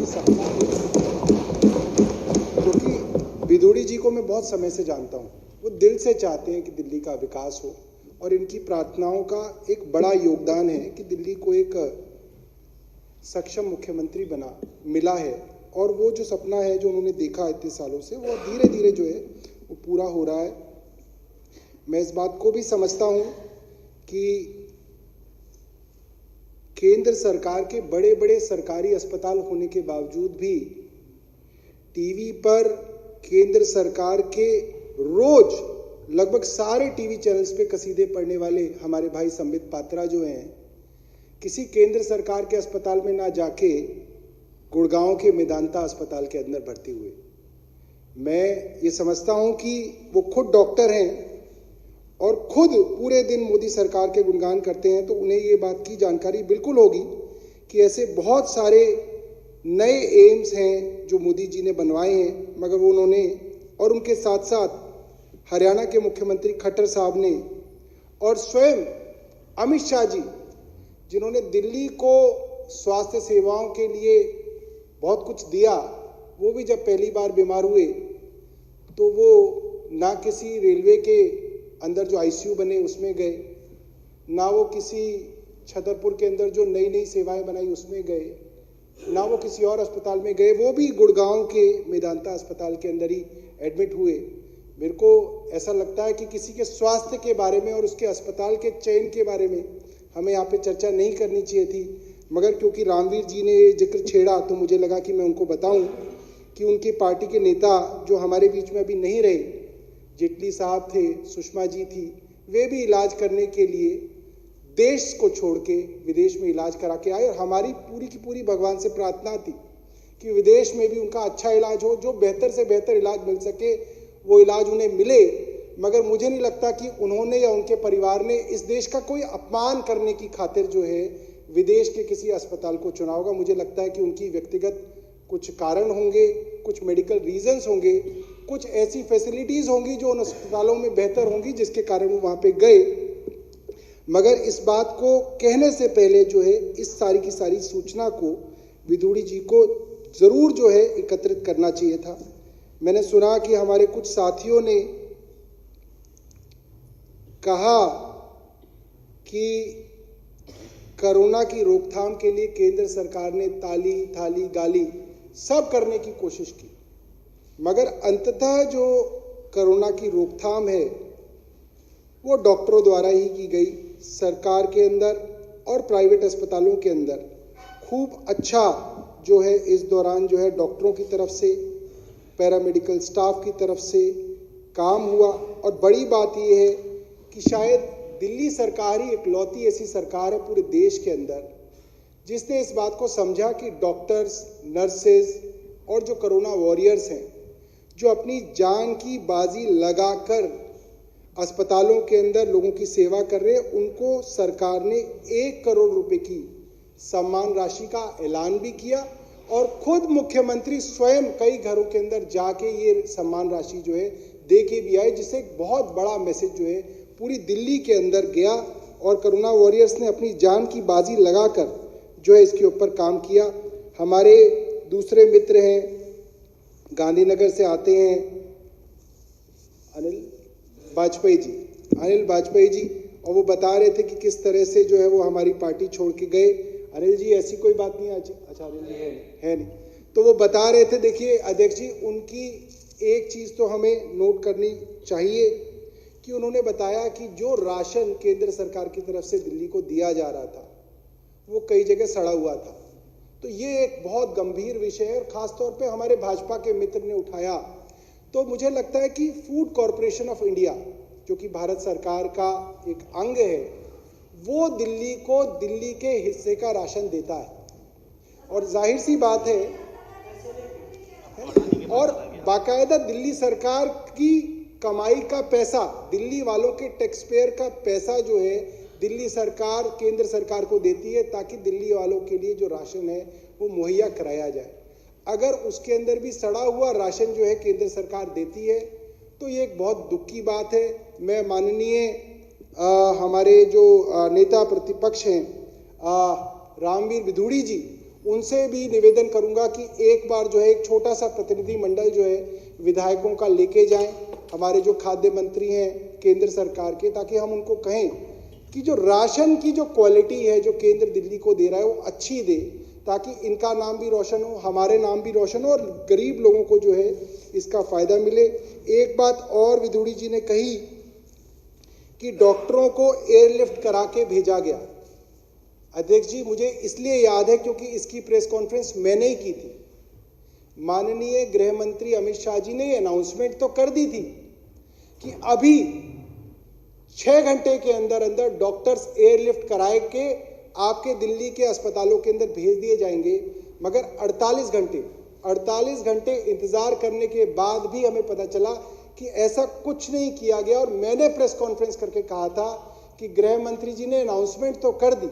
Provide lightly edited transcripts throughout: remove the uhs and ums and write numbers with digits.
ये सपना है, क्योंकि विदुड़ी जी को मैं बहुत समय से जानता हूँ। वो दिल से चाहते हैं कि दिल्ली का विकास हो और इनकी प्रार्थनाओं का एक बड़ा योगदान है कि दिल्ली को एक सक्षम मुख्यमंत्री बना मिला है। और वो जो सपना है जो उन्होंने देखा इतने सालों से, वो धीरे धीरे जो है वो पूरा हो रहा है। मैं इस बात को भी समझता हूँ कि केंद्र सरकार के बड़े बड़े सरकारी अस्पताल होने के बावजूद भी टीवी पर केंद्र सरकार के रोज लगभग सारे टीवी चैनल्स पे कसीदे पढ़ने वाले हमारे भाई संबित पात्रा जो हैं, किसी केंद्र सरकार के अस्पताल में ना जाके गुड़गांव के मेदांता अस्पताल के अंदर भर्ती हुए। मैं ये समझता हूं कि वो खुद डॉक्टर हैं और खुद पूरे दिन मोदी सरकार के गुणगान करते हैं, तो उन्हें ये बात की जानकारी बिल्कुल होगी कि ऐसे बहुत सारे नए एम्स हैं जो मोदी जी ने बनवाए हैं, मगर वो उन्होंने और उनके साथ साथ हरियाणा के मुख्यमंत्री खट्टर साहब ने और स्वयं अमित शाह जी, जिन्होंने दिल्ली को स्वास्थ्य सेवाओं के लिए बहुत कुछ दिया, वो भी जब पहली बार बीमार हुए तो वो ना किसी रेलवे के अंदर जो आईसीयू बने उसमें गए, ना वो किसी छतरपुर के अंदर जो नई नई सेवाएं बनाई उसमें गए, ना वो किसी और अस्पताल में गए, वो भी गुड़गांव के मेदांता अस्पताल के अंदर ही एडमिट हुए। मेरे को ऐसा लगता है कि किसी के स्वास्थ्य के बारे में और उसके अस्पताल के चयन के बारे में हमें यहाँ पे चर्चा नहीं करनी चाहिए थी, मगर क्योंकि रामवीर जी ने ये जिक्र छेड़ा तो मुझे लगा कि मैं उनको बताऊं कि उनकी पार्टी के नेता जो हमारे बीच में अभी नहीं रहे, जेटली साहब थे, सुषमा जी थी, वे भी इलाज करने के लिए देश को छोड़ के विदेश में इलाज करा के आए। और हमारी पूरी की पूरी भगवान से प्रार्थना थी कि विदेश में भी उनका अच्छा इलाज हो, जो बेहतर से बेहतर इलाज मिल सके वो इलाज उन्हें मिले। मगर मुझे नहीं लगता कि उन्होंने या उनके परिवार ने इस देश का कोई अपमान करने की खातिर जो है विदेश के किसी अस्पताल को चुना होगा। मुझे लगता है कि उनकी व्यक्तिगत कुछ कारण होंगे, कुछ मेडिकल रीजंस होंगे, कुछ ऐसी फैसिलिटीज़ होंगी जो उन अस्पतालों में बेहतर होंगी जिसके कारण वो वहाँ पे गए। मगर इस बात को कहने से पहले जो है इस सारी की सारी सूचना को विदुड़ी जी को ज़रूर जो है एकत्रित करना चाहिए था। मैंने सुना कि हमारे कुछ साथियों ने कहा कि कोरोना की रोकथाम के लिए केंद्र सरकार ने ताली थाली गाली सब करने की कोशिश की, मगर अंततः जो कोरोना की रोकथाम है वो डॉक्टरों द्वारा ही की गई। सरकार के अंदर और प्राइवेट अस्पतालों के अंदर खूब अच्छा जो है इस दौरान जो है डॉक्टरों की तरफ से, पैरामेडिकल स्टाफ की तरफ से काम हुआ। और बड़ी बात ये है कि शायद दिल्ली सरकार ही इकलौती ऐसी सरकार है पूरे देश के अंदर जिसने इस बात को समझा कि डॉक्टर्स, नर्सेज और जो कोरोना वॉरियर्स हैं, जो अपनी जान की बाजी लगाकर अस्पतालों के अंदर लोगों की सेवा कर रहे हैं, उनको सरकार ने 1 करोड़ रुपए की सम्मान राशि का ऐलान भी किया और खुद मुख्यमंत्री स्वयं कई घरों के अंदर जाके ये सम्मान राशि जो है दे के भी आए, जिससे एक बहुत बड़ा मैसेज जो है पूरी दिल्ली के अंदर गया। और कोरोना वॉरियर्स ने अपनी जान की बाजी लगाकर जो है इसके ऊपर काम किया। हमारे दूसरे मित्र हैं, गांधीनगर से आते हैं अनिल वाजपेयी जी, और वो बता रहे थे कि किस तरह से जो है वो हमारी पार्टी छोड़ के गए। अनिल जी ऐसी कोई बात नहीं, अच्छा अनिल जी है नहीं, तो वो बता रहे थे, देखिए अध्यक्ष जी, उनकी एक चीज़ तो हमें नोट करनी चाहिए कि उन्होंने बताया कि जो राशन केंद्र सरकार की तरफ से दिल्ली को दिया जा रहा था वो कई जगह सड़ा हुआ था। तो ये एक बहुत गंभीर विषय है और ख़ास तौर पे हमारे भाजपा के मित्र ने उठाया। तो मुझे लगता है कि फूड कॉरपोरेशन ऑफ इंडिया, जो कि भारत सरकार का एक अंग है, वो दिल्ली को दिल्ली के हिस्से का राशन देता है और जाहिर सी बात है और बाकायदा दिल्ली सरकार की कमाई का पैसा, दिल्ली वालों के टैक्स पेयर का पैसा जो है दिल्ली सरकार केंद्र सरकार को देती है ताकि दिल्ली वालों के लिए जो राशन है वो मुहैया कराया जाए। अगर उसके अंदर भी सड़ा हुआ राशन जो है केंद्र सरकार देती है तो ये एक बहुत दुख की बात है। मैं माननीय हमारे जो नेता प्रतिपक्ष हैं रामवीर विदुड़ी जी उनसे भी निवेदन करूंगा कि एक बार जो है एक छोटा सा प्रतिनिधि मंडल जो है विधायकों का लेके जाएं, हमारे जो खाद्य मंत्री हैं केंद्र सरकार के, ताकि हम उनको कहें कि जो राशन की जो क्वालिटी है जो केंद्र दिल्ली को दे रहा है वो अच्छी दे, ताकि इनका नाम भी रोशन हो, हमारे नाम भी रोशन हो और गरीब लोगों को जो है इसका फायदा मिले। एक बात और विधूड़ी जी ने कही कि डॉक्टरों को एयरलिफ्ट करा के भेजा गया। अध्यक्ष जी, मुझे इसलिए याद है क्योंकि इसकी प्रेस कॉन्फ्रेंस मैंने ही की थी। माननीय गृह मंत्री अमित शाह जी ने अनाउंसमेंट तो कर दी थी कि अभी 6 घंटे के अंदर अंदर डॉक्टर्स एयरलिफ्ट कराए के आपके दिल्ली के अस्पतालों के अंदर भेज दिए जाएंगे, मगर 48 घंटे इंतजार करने के बाद भी हमें पता चला कि ऐसा कुछ नहीं किया गया। और मैंने प्रेस कॉन्फ्रेंस करके कहा था कि गृह मंत्री जी ने अनाउंसमेंट तो कर दी,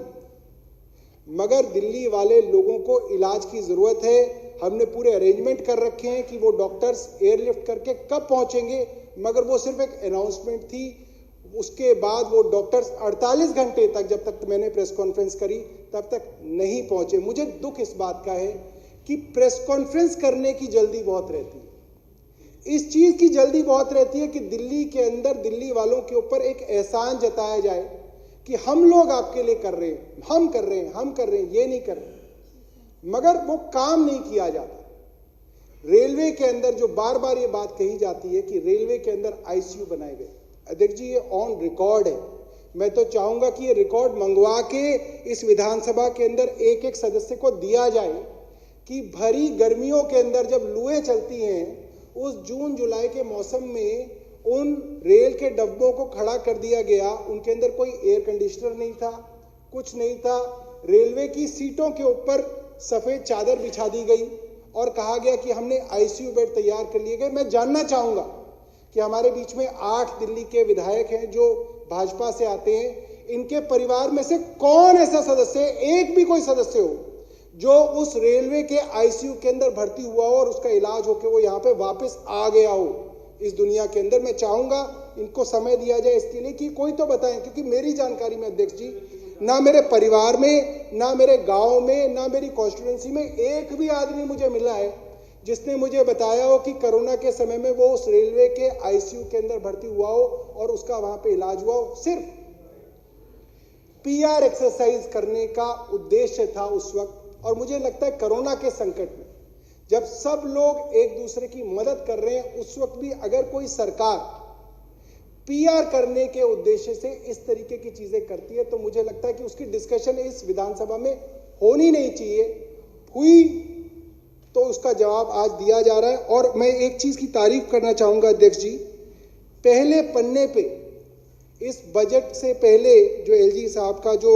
मगर दिल्ली वाले लोगों को इलाज की जरूरत है। हमने पूरे अरेंजमेंट कर रखे हैं कि वो डॉक्टर्स एयरलिफ्ट करके कब पहुंचेंगे, मगर वो सिर्फ एक अनाउंसमेंट थी। उसके बाद वो डॉक्टर्स 48 घंटे तक, जब तक मैंने प्रेस कॉन्फ्रेंस करी तब तक नहीं पहुंचे। मुझे दुख इस बात का है कि प्रेस कॉन्फ्रेंस करने की जल्दी बहुत रहती है, इस चीज की जल्दी बहुत रहती है कि दिल्ली के अंदर दिल्ली वालों के ऊपर एक एहसान जताया जाए कि हम लोग आपके लिए कर रहे हैं, हम कर रहे हैं, ये नहीं कर रहे, मगर वो काम नहीं किया जाता। रेलवे के अंदर जो बार बार ये बात कही जाती है कि रेलवे के अंदर आईसीयू बनाए गए, अध्यक्ष जी ये ऑन रिकॉर्ड है। मैं तो चाहूंगा कि ये रिकॉर्ड मंगवा के इस विधानसभा के अंदर एक एक सदस्य को दिया जाए कि भरी गर्मियों के अंदर जब लुएं चलती हैं, उस जून जुलाई के मौसम में उन रेल के डब्बों को खड़ा कर दिया गया, उनके अंदर कोई एयर कंडीशनर नहीं था, कुछ नहीं था। रेलवे की सीटों के ऊपर सफेद चादर बिछा दी गई और कहा गया कि हमने आईसीयू बेड तैयार कर लिए गए। मैं जानना चाहूंगा कि हमारे बीच में 8 दिल्ली के विधायक हैं जो भाजपा से आते हैं, इनके परिवार में से कौन ऐसा सदस्य, एक भी कोई सदस्य हो जो उस रेलवे के आईसीयू के अंदर भर्ती हुआ हो और उसका इलाज होकर वो यहाँ पे वापस आ गया हो इस दुनिया के अंदर। मैं चाहूंगा इनको समय दिया जाए इसके लिए कि कोई तो बताएं, क्योंकि मेरी जानकारी में अध्यक्ष जी ना मेरे परिवार में, ना मेरे गांव में, ना मेरी कॉन्स्टिट्यूएंसी में एक भी आदमी मुझे मिला है जिसने मुझे बताया हो कि कोरोना के समय में वो उस रेलवे के आईसीयू के अंदर भर्ती हुआ हो और उसका वहां पे इलाज हुआ हो। सिर्फ पीआर एक्सरसाइज करने का उद्देश्य था उस वक्त। और मुझे लगता है कोरोना के संकट में जब सब लोग एक दूसरे की मदद कर रहे हैं, उस वक्त भी अगर कोई सरकार पीआर करने के उद्देश्य से इस तरीके की चीजें करती है, तो मुझे लगता है कि उसकी डिस्कशन इस विधानसभा में होनी नहीं चाहिए। हुई तो उसका जवाब आज दिया जा रहा है। और मैं एक चीज की तारीफ करना चाहूंगा अध्यक्ष जी, पहले पन्ने पे इस बजट से पहले जो एलजी साहब का जो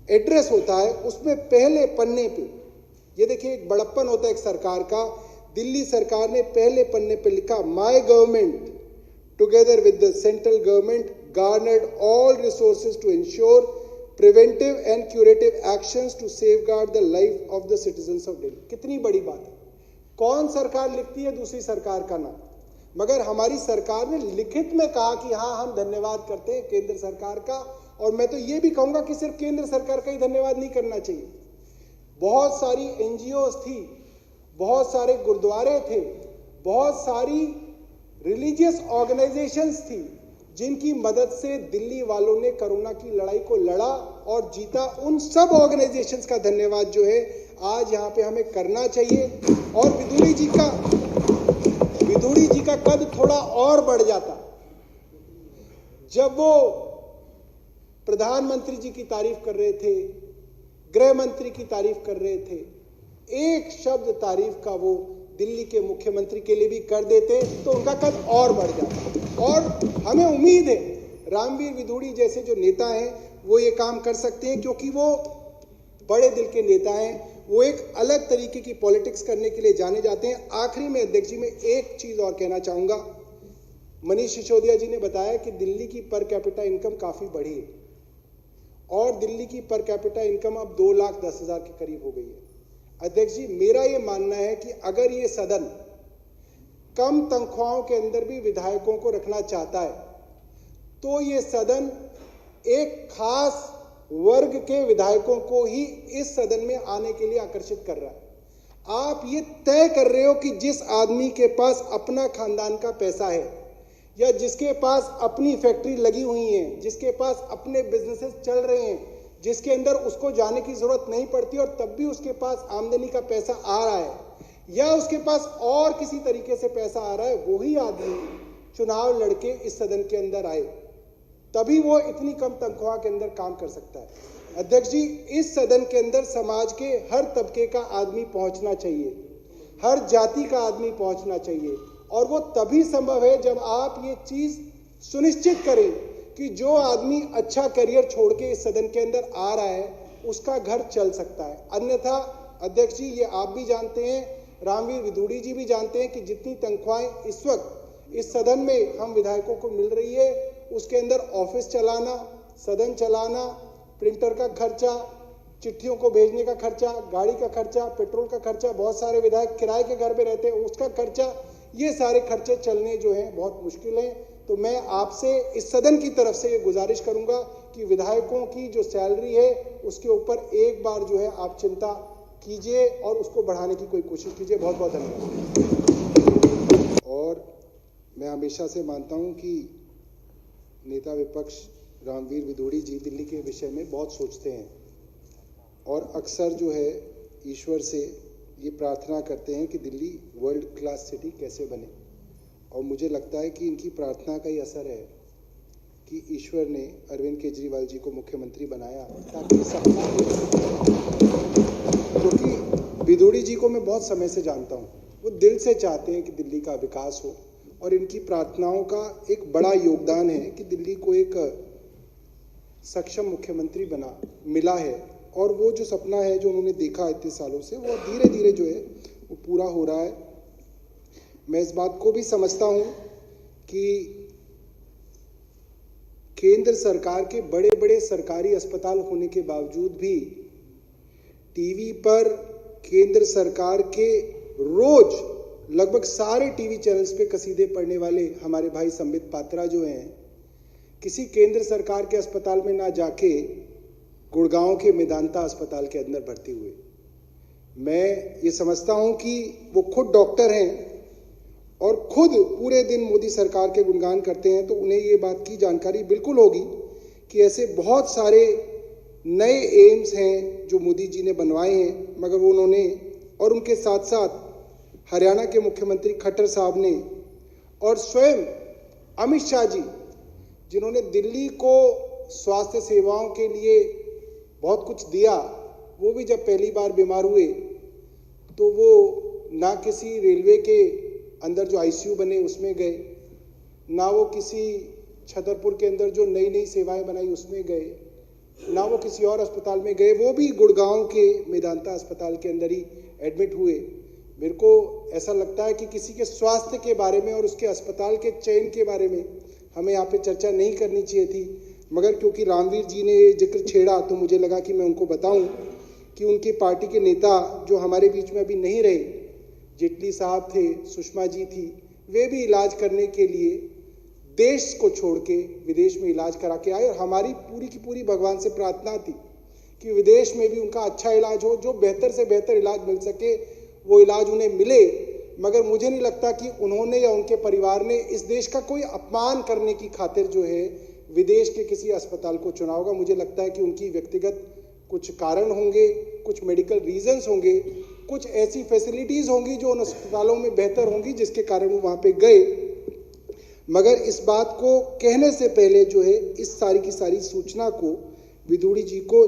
एड्रेस होता है, उसमें पहले पन्ने पे ये देखिए एक बड़प्पन होता है एक सरकार का। दिल्ली सरकार ने पहले पन्ने पे लिखा, my government together with the central government garnered all resources to ensure preventive and curative actions to safeguard the life of the citizens of Delhi. कितनी बड़ी बात है। कौन सरकार लिखती है दूसरी सरकार का नाम, मगर हमारी सरकार ने लिखित में कहा कि हाँ हम धन्यवाद करते हैं केंद्र सरकार का। और मैं तो ये भी कहूंगा कि सिर्फ केंद्र सरकार का ही धन्यवाद नहीं करना चाहिए, बहुत सारी एनजीओ थी, बहुत सारे गुरुद्वारे थे, बहुत सारी रिलीजियस ऑर्गेनाइजेशंस थी जिनकी मदद से दिल्ली वालों ने कोरोना की लड़ाई को लड़ा और जीता। उन सब ऑर्गेनाइजेशंस का धन्यवाद जो है आज यहाँ पे हमें करना चाहिए। और विधूड़ी जी का कद थोड़ा और बढ़ जाता जब वो प्रधानमंत्री जी की तारीफ कर रहे थे, गृह मंत्री की तारीफ कर रहे थे, एक शब्द तारीफ का वो दिल्ली के मुख्यमंत्री के लिए भी कर देते तो उनका कद और बढ़ जाता। और हमें उम्मीद है रामवीर विधूड़ी जैसे जो नेता हैं वो ये काम कर सकते हैं, क्योंकि वो बड़े दिल के नेता हैं, वो एक अलग तरीके की पॉलिटिक्स करने के लिए जाने जाते हैं। आखिरी में अध्यक्ष जी मैं एक चीज और कहना चाहूंगा। मनीष सिसोदिया जी ने बताया कि दिल्ली की पर कैपिटा इनकम काफी बढ़ी है और दिल्ली की पर कैपिटा इनकम अब 2,10,000 के करीब हो गई है। अध्यक्ष जी मेरा ये मानना है कि अगर ये सदन कम तनख्वाहों के अंदर भी विधायकों को रखना चाहता है तो ये सदन एक खास वर्ग के विधायकों को ही इस सदन में आने के लिए आकर्षित कर रहा है। आप ये तय कर रहे हो कि जिस आदमी के पास अपना खानदान का पैसा है या जिसके पास अपनी फैक्ट्री लगी हुई है, जिसके पास अपने बिजनेसेस चल रहे हैं, जिसके अंदर उसको जाने की जरूरत नहीं पड़ती और तब भी उसके पास आमदनी का पैसा आ रहा है या उसके पास और किसी तरीके से पैसा आ रहा है, वही आदमी चुनाव लड़के इस सदन के अंदर आए, तभी वो इतनी कम तनख्वाह के अंदर काम कर सकता है। अध्यक्ष जी, इस सदन के अंदर समाज के हर तबके का आदमी पहुंचना चाहिए, हर जाति का आदमी पहुंचना चाहिए, और वो तभी संभव है जब आप ये चीज सुनिश्चित करें कि जो आदमी अच्छा करियर छोड़ के इस सदन के अंदर आ रहा है उसका घर चल सकता है। अन्यथा अध्यक्ष जी, ये आप भी जानते हैं, रामवीर विदुड़ी जी भी जानते हैं कि जितनी तनख्वाहें इस वक्त इस सदन में हम विधायकों को मिल रही है, उसके अंदर ऑफिस चलाना, सदन चलाना, प्रिंटर का खर्चा, चिट्ठियों को भेजने का खर्चा, गाड़ी का खर्चा, पेट्रोल का खर्चा, बहुत सारे विधायक किराए के घर में रहते हैं उसका खर्चा, ये सारे खर्चे चलने जो हैं बहुत मुश्किल हैं। तो मैं आपसे इस सदन की तरफ से ये गुजारिश करूंगा कि विधायकों की जो सैलरी है उसके ऊपर एक बार जो है आप चिंता कीजिए और उसको बढ़ाने की कोई कोशिश कीजिए। बहुत बहुत धन्यवाद। और मैं हमेशा से मानता हूं कि नेता विपक्ष रामवीर विदुड़ी जी दिल्ली के विषय में बहुत सोचते हैं और अक्सर जो है ईश्वर से ये प्रार्थना करते हैं कि दिल्ली वर्ल्ड क्लास सिटी कैसे बने, और मुझे लगता है कि इनकी प्रार्थना का ही असर है कि ईश्वर ने अरविंद केजरीवाल जी को मुख्यमंत्री बनाया ताकि सपना, क्योंकि विदुड़ी जी को मैं बहुत समय से जानता हूँ, वो दिल से चाहते हैं कि दिल्ली का विकास हो और इनकी प्रार्थनाओं का एक बड़ा योगदान है कि दिल्ली को एक सक्षम मुख्यमंत्री मिला है, और वो जो सपना है जो उन्होंने देखा इतने सालों से वो धीरे धीरे जो है वो पूरा हो रहा है। मैं इस बात को भी समझता हूं कि केंद्र सरकार के बड़े बड़े सरकारी अस्पताल होने के बावजूद भी टीवी पर केंद्र सरकार के रोज लगभग सारे टीवी चैनल्स पे कसीदे पढ़ने वाले हमारे भाई संबित पात्रा जो हैं, किसी केंद्र सरकार के अस्पताल में ना जाके गुड़गांव के मेदांता अस्पताल के अंदर भर्ती हुए। मैं ये समझता हूं कि वो खुद डॉक्टर हैं और खुद पूरे दिन मोदी सरकार के गुणगान करते हैं, तो उन्हें ये बात की जानकारी बिल्कुल होगी कि ऐसे बहुत सारे नए एम्स हैं जो मोदी जी ने बनवाए हैं, मगर वो उन्होंने और उनके साथ साथ हरियाणा के मुख्यमंत्री खट्टर साहब ने और स्वयं अमित शाह जी, जिन्होंने दिल्ली को स्वास्थ्य सेवाओं के लिए बहुत कुछ दिया, वो भी जब पहली बार बीमार हुए तो वो ना किसी रेलवे के अंदर जो आईसीयू बने उसमें गए, ना वो किसी छतरपुर के अंदर जो नई नई सेवाएं बनाई उसमें गए, ना वो किसी और अस्पताल में गए, वो भी गुड़गांव के मेदांता अस्पताल के अंदर ही एडमिट हुए। मेरे को ऐसा लगता है कि किसी के स्वास्थ्य के बारे में और उसके अस्पताल के चयन के बारे में हमें यहाँ पे चर्चा नहीं करनी चाहिए थी, मगर क्योंकि रामवीर जी ने ये जिक्र छेड़ा तो मुझे लगा कि मैं उनको बताऊं कि उनकी पार्टी के नेता जो हमारे बीच में अभी नहीं रहे, जेटली साहब थे, सुषमा जी थी, वे भी इलाज करने के लिए देश को छोड़ के विदेश में इलाज करा के आए, और हमारी पूरी की पूरी भगवान से प्रार्थना थी कि विदेश में भी उनका अच्छा इलाज हो, जो बेहतर से बेहतर इलाज मिल सके वो इलाज उन्हें मिले। मगर मुझे नहीं लगता कि उन्होंने या उनके परिवार ने इस देश का कोई अपमान करने की खातिर जो है विदेश के किसी अस्पताल को चुना होगा। मुझे लगता है कि उनकी व्यक्तिगत कुछ कारण होंगे, कुछ मेडिकल रीजंस होंगे, कुछ ऐसी फैसिलिटीज़ होंगी जो उन अस्पतालों में बेहतर होंगी जिसके कारण वो वहाँ पे गए। मगर इस बात को कहने से पहले जो है इस सारी की सारी सूचना को विदुड़ी जी को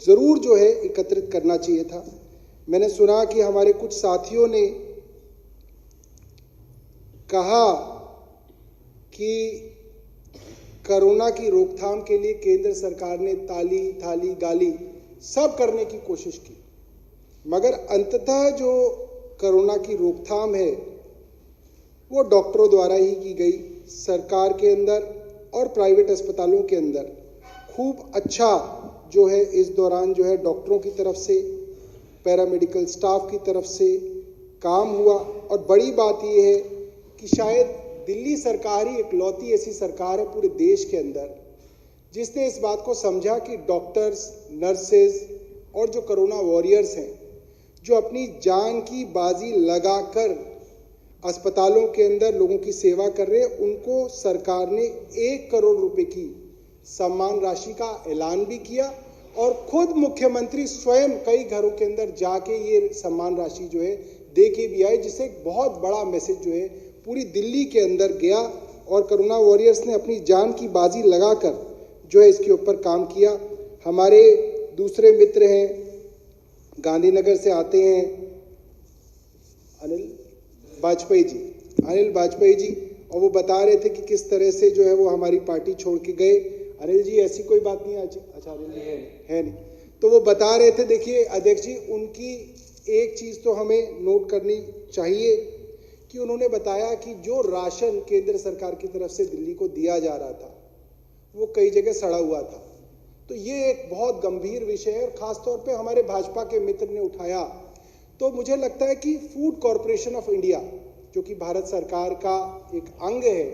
ज़रूर जो है एकत्रित करना चाहिए था। मैंने सुना कि हमारे कुछ साथियों ने कहा कि कोरोना की रोकथाम के लिए केंद्र सरकार ने ताली थाली गाली सब करने की कोशिश की, मगर अंततः जो कोरोना की रोकथाम है वो डॉक्टरों द्वारा ही की गई। सरकार के अंदर और प्राइवेट अस्पतालों के अंदर खूब अच्छा जो है इस दौरान जो है डॉक्टरों की तरफ से, पैरामेडिकल स्टाफ की तरफ से काम हुआ। और बड़ी बात ये है कि शायद दिल्ली सरकार ही इकलौती ऐसी सरकार है पूरे देश के अंदर जिसने इस बात को समझा कि डॉक्टर्स, नर्सेज और जो कोरोना वॉरियर्स हैं, जो अपनी जान की बाजी लगाकर अस्पतालों के अंदर लोगों की सेवा कर रहे हैं, उनको सरकार ने 1 करोड़ रुपए की सम्मान राशि का ऐलान भी किया और खुद मुख्यमंत्री स्वयं कई घरों के अंदर जाके ये सम्मान राशि जो है दे के भी आए, जिससे एक बहुत बड़ा मैसेज जो है पूरी दिल्ली के अंदर गया और कोरोना वॉरियर्स ने अपनी जान की बाजी लगाकर जो है इसके ऊपर काम किया। हमारे दूसरे मित्र हैं, गांधीनगर से आते हैं अनिल वाजपेयी जी, और वो बता रहे थे कि किस तरह से जो है वो हमारी पार्टी छोड़ के गए। अनिल जी, ऐसी कोई बात नहीं है। अच्छा, अनिल जी है नहीं। तो वो बता रहे थे, देखिए अध्यक्ष जी, उनकी एक चीज़ तो हमें नोट करनी चाहिए कि उन्होंने बताया कि जो राशन केंद्र सरकार की तरफ से दिल्ली को दिया जा रहा था वो कई जगह सड़ा हुआ था। तो ये एक बहुत गंभीर विषय है और ख़ासतौर पे हमारे भाजपा के मित्र ने उठाया। तो मुझे लगता है कि फूड कॉरपोरेशन ऑफ इंडिया, जो कि भारत सरकार का एक अंग है,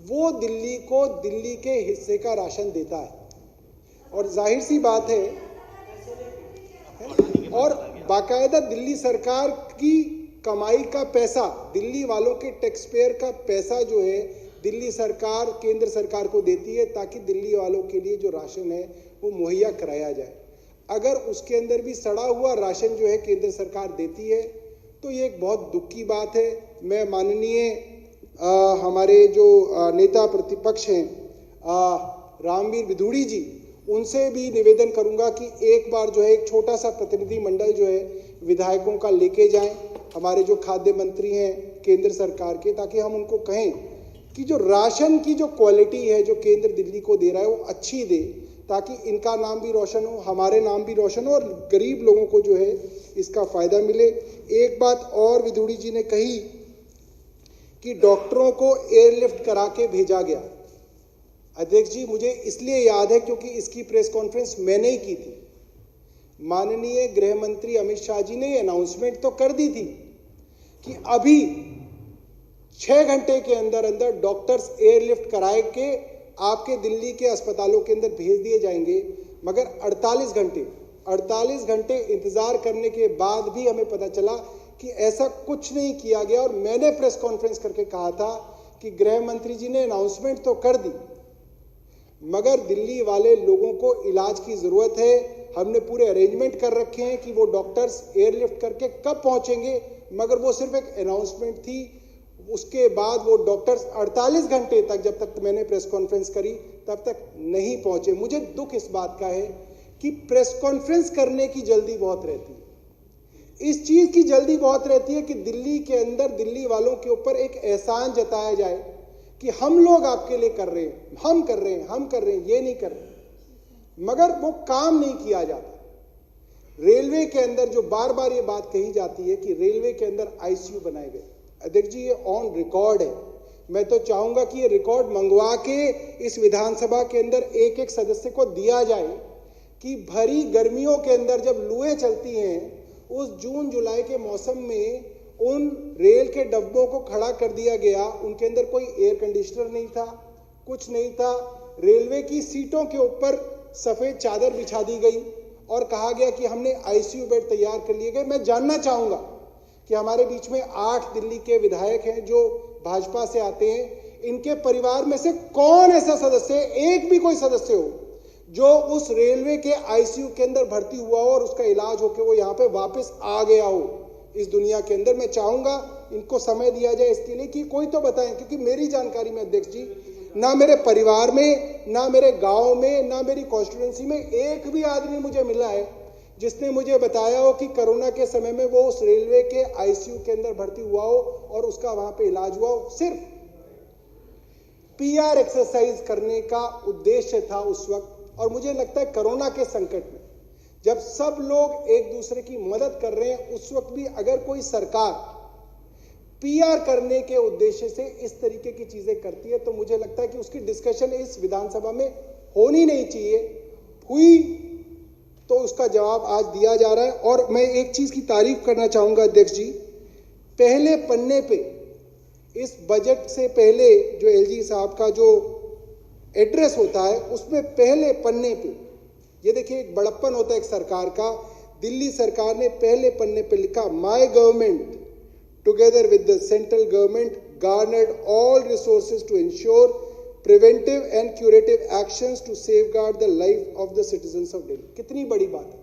वो दिल्ली को दिल्ली के हिस्से का राशन देता है और जाहिर सी बात है, और बाकायदा दिल्ली सरकार की कमाई का पैसा, दिल्ली वालों के टैक्स पेयर का पैसा जो है दिल्ली सरकार केंद्र सरकार को देती है ताकि दिल्ली वालों के लिए जो राशन है वो मुहैया कराया जाए। अगर उसके अंदर भी सड़ा हुआ राशन जो है केंद्र सरकार देती है तो ये एक बहुत दुख की बात है। मैं माननीय हमारे जो नेता प्रतिपक्ष हैं रामवीर विधूड़ी जी, उनसे भी निवेदन करूंगा कि एक बार जो है एक छोटा सा प्रतिनिधि मंडल जो है विधायकों का लेके जाएं, हमारे जो खाद्य मंत्री हैं केंद्र सरकार के, ताकि हम उनको कहें कि जो राशन की जो क्वालिटी है जो केंद्र दिल्ली को दे रहा है वो अच्छी दे, ताकि इनका नाम भी रोशन हो, हमारे नाम भी रोशन हो और गरीब लोगों को जो है इसका फायदा मिले। एक बात और विधूड़ी जी ने कही कि डॉक्टरों को एयरलिफ्ट करा के भेजा गया। अध्यक्ष जी, मुझे इसलिए याद है क्योंकि इसकी प्रेस कॉन्फ्रेंस मैंने ही की थी। माननीय गृह मंत्री अमित शाह जी ने अनाउंसमेंट तो कर दी थी कि अभी 6 घंटे के अंदर अंदर डॉक्टर्स एयरलिफ्ट कराए के आपके दिल्ली के अस्पतालों के अंदर भेज दिए जाएंगे, मगर 48 घंटे इंतजार करने के बाद भी हमें पता चला कि ऐसा कुछ नहीं किया गया। और मैंने प्रेस कॉन्फ्रेंस करके कहा था कि गृह मंत्री जी ने अनाउंसमेंट तो कर दी, मगर दिल्ली वाले लोगों को इलाज की जरूरत है। हमने पूरे अरेंजमेंट कर रखे हैं कि वो डॉक्टर्स एयरलिफ्ट करके कब पहुंचेंगे, मगर वो सिर्फ एक अनाउंसमेंट थी। उसके बाद वो डॉक्टर्स 48 घंटे तक, जब तक मैंने प्रेस कॉन्फ्रेंस करी तब तक नहीं पहुंचे। मुझे दुख इस बात का है कि प्रेस कॉन्फ्रेंस करने की जल्दी बहुत रहती है, इस चीज की जल्दी बहुत रहती है कि दिल्ली के अंदर दिल्ली वालों के ऊपर एक एहसान जताया जाए कि हम लोग आपके लिए कर रहे हैं, हम कर रहे हैं, ये नहीं कर रहे, मगर वो काम नहीं किया जाता। रेलवे के अंदर जो बार बार ये बात कही जाती है कि रेलवे के अंदर आईसीयू बनाए गए, अध्यक्ष जी ये ऑन रिकॉर्ड है। मैं तो चाहूंगा कि ये रिकॉर्ड मंगवा के इस विधानसभा के अंदर एक एक सदस्य को दिया जाए कि भरी गर्मियों के अंदर जब लुएं चलती हैं, उस जून जुलाई के मौसम में उन रेल के डब्बों को खड़ा कर दिया गया, उनके अंदर कोई एयर कंडीशनर नहीं था, कुछ नहीं था। रेलवे की सीटों के ऊपर सफेद चादर बिछा दी गई और कहा गया कि हमने आईसीयू बेड तैयार कर लिए गए। मैं जानना चाहूंगा कि हमारे बीच में 8 दिल्ली के विधायक हैं जो भाजपा से आते हैं, इनके परिवार में से कौन ऐसा सदस्य, एक भी कोई सदस्य हो जो उस रेलवे के आईसीयू के अंदर भर्ती हुआ हो और उसका इलाज होकर वो यहाँ पे वापस आ गया हो इस दुनिया के अंदर। मैं चाहूंगा इनको समय दिया जाए इसके लिए कि कोई तो बताएं, क्योंकि मेरी जानकारी में अध्यक्ष जी, ना मेरे परिवार में, ना मेरे गांव में, ना मेरी कॉन्स्टिट्यूएंसी में एक भी आदमी मुझे मिला है जिसने मुझे बताया हो कि कोरोना के समय में वो उस रेलवे के आईसीयू के अंदर भर्ती हुआ हो और उसका वहां पे इलाज हुआ हो। सिर्फ पीआर एक्सरसाइज करने का उद्देश्य था उस वक्त। और मुझे लगता है कोरोना के संकट में जब सब लोग एक दूसरे की मदद कर रहे हैं, उस वक्त भी अगर कोई सरकार पीआर करने के उद्देश्य से इस तरीके की चीजें करती है तो मुझे लगता है कि उसकी डिस्कशन इस विधानसभा में होनी नहीं चाहिए। हुई तो उसका जवाब आज दिया जा रहा है। और मैं एक चीज की तारीफ करना चाहूंगा अध्यक्ष जी, पहले पन्ने पे इस बजट से पहले जो एलजी साहब का जो एड्रेस होता है उसमें पहले पन्ने पे, ये देखिए एक बड़प्पन होता है एक सरकार का। दिल्ली सरकार ने पहले पन्ने पे लिखा, my government together with the central government garnered all resources to ensure preventive and curative actions to safeguard the life of the citizens of Delhi. कितनी बड़ी बात है।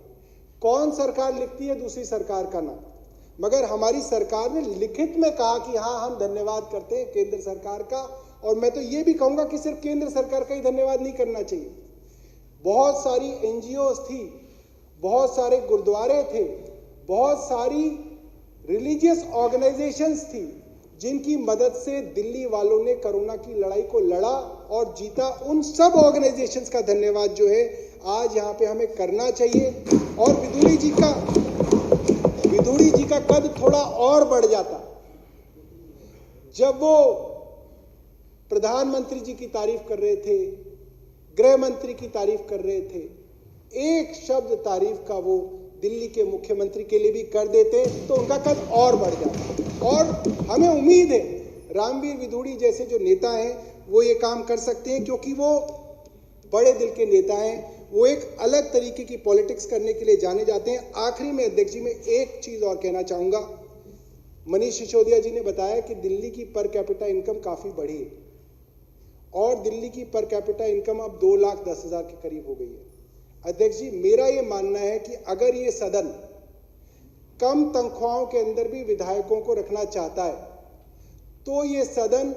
कौन सरकार लिखती है दूसरी सरकार का नाम, मगर हमारी सरकार ने लिखित में कहा कि हाँ हम धन्यवाद करते हैं केंद्र सरकार का। और मैं तो ये भी कहूंगा कि सिर्फ केंद्र सरकार का ही धन्यवाद नहीं करना चाहिए। बहुत सारी एनजीओज थी, बहुत सारे गुरुद्वारे थे, बहुत सारी रिलीजियस ऑर्गेनाइजेशंस थी जिनकी मदद से दिल्ली वालों ने कोरोना की लड़ाई को लड़ा और जीता। उन सब ऑर्गेनाइजेशंस का धन्यवाद जो है आज यहाँ पे हमें करना चाहिए। और विदुड़ी जी का कद थोड़ा और बढ़ जाता जब वो प्रधानमंत्री जी की तारीफ कर रहे थे, गृह मंत्री की तारीफ कर रहे थे, एक शब्द तारीफ का वो दिल्ली के मुख्यमंत्री के लिए भी कर देते तो उनका कद और बढ़ जाता। और हमें उम्मीद है रामवीर विदुड़ी जैसे जो नेता हैं वो ये काम कर सकते हैं, क्योंकि वो बड़े दिल के नेता हैं। वो एक अलग तरीके की पॉलिटिक्स करने के लिए जाने जाते हैं। आखिरी में अध्यक्ष जी, मैं एक चीज और कहना चाहूंगा। मनीष सिसोदिया जी ने बताया कि दिल्ली की पर कैपिटा इनकम काफी बढ़ी है और दिल्ली की पर कैपिटा इनकम अब 2,10,000 के करीब हो गई है। अध्यक्ष जी, मेरा ये मानना है कि अगर ये सदन कम तनख्वाहों के अंदर भी विधायकों को रखना चाहता है तो ये सदन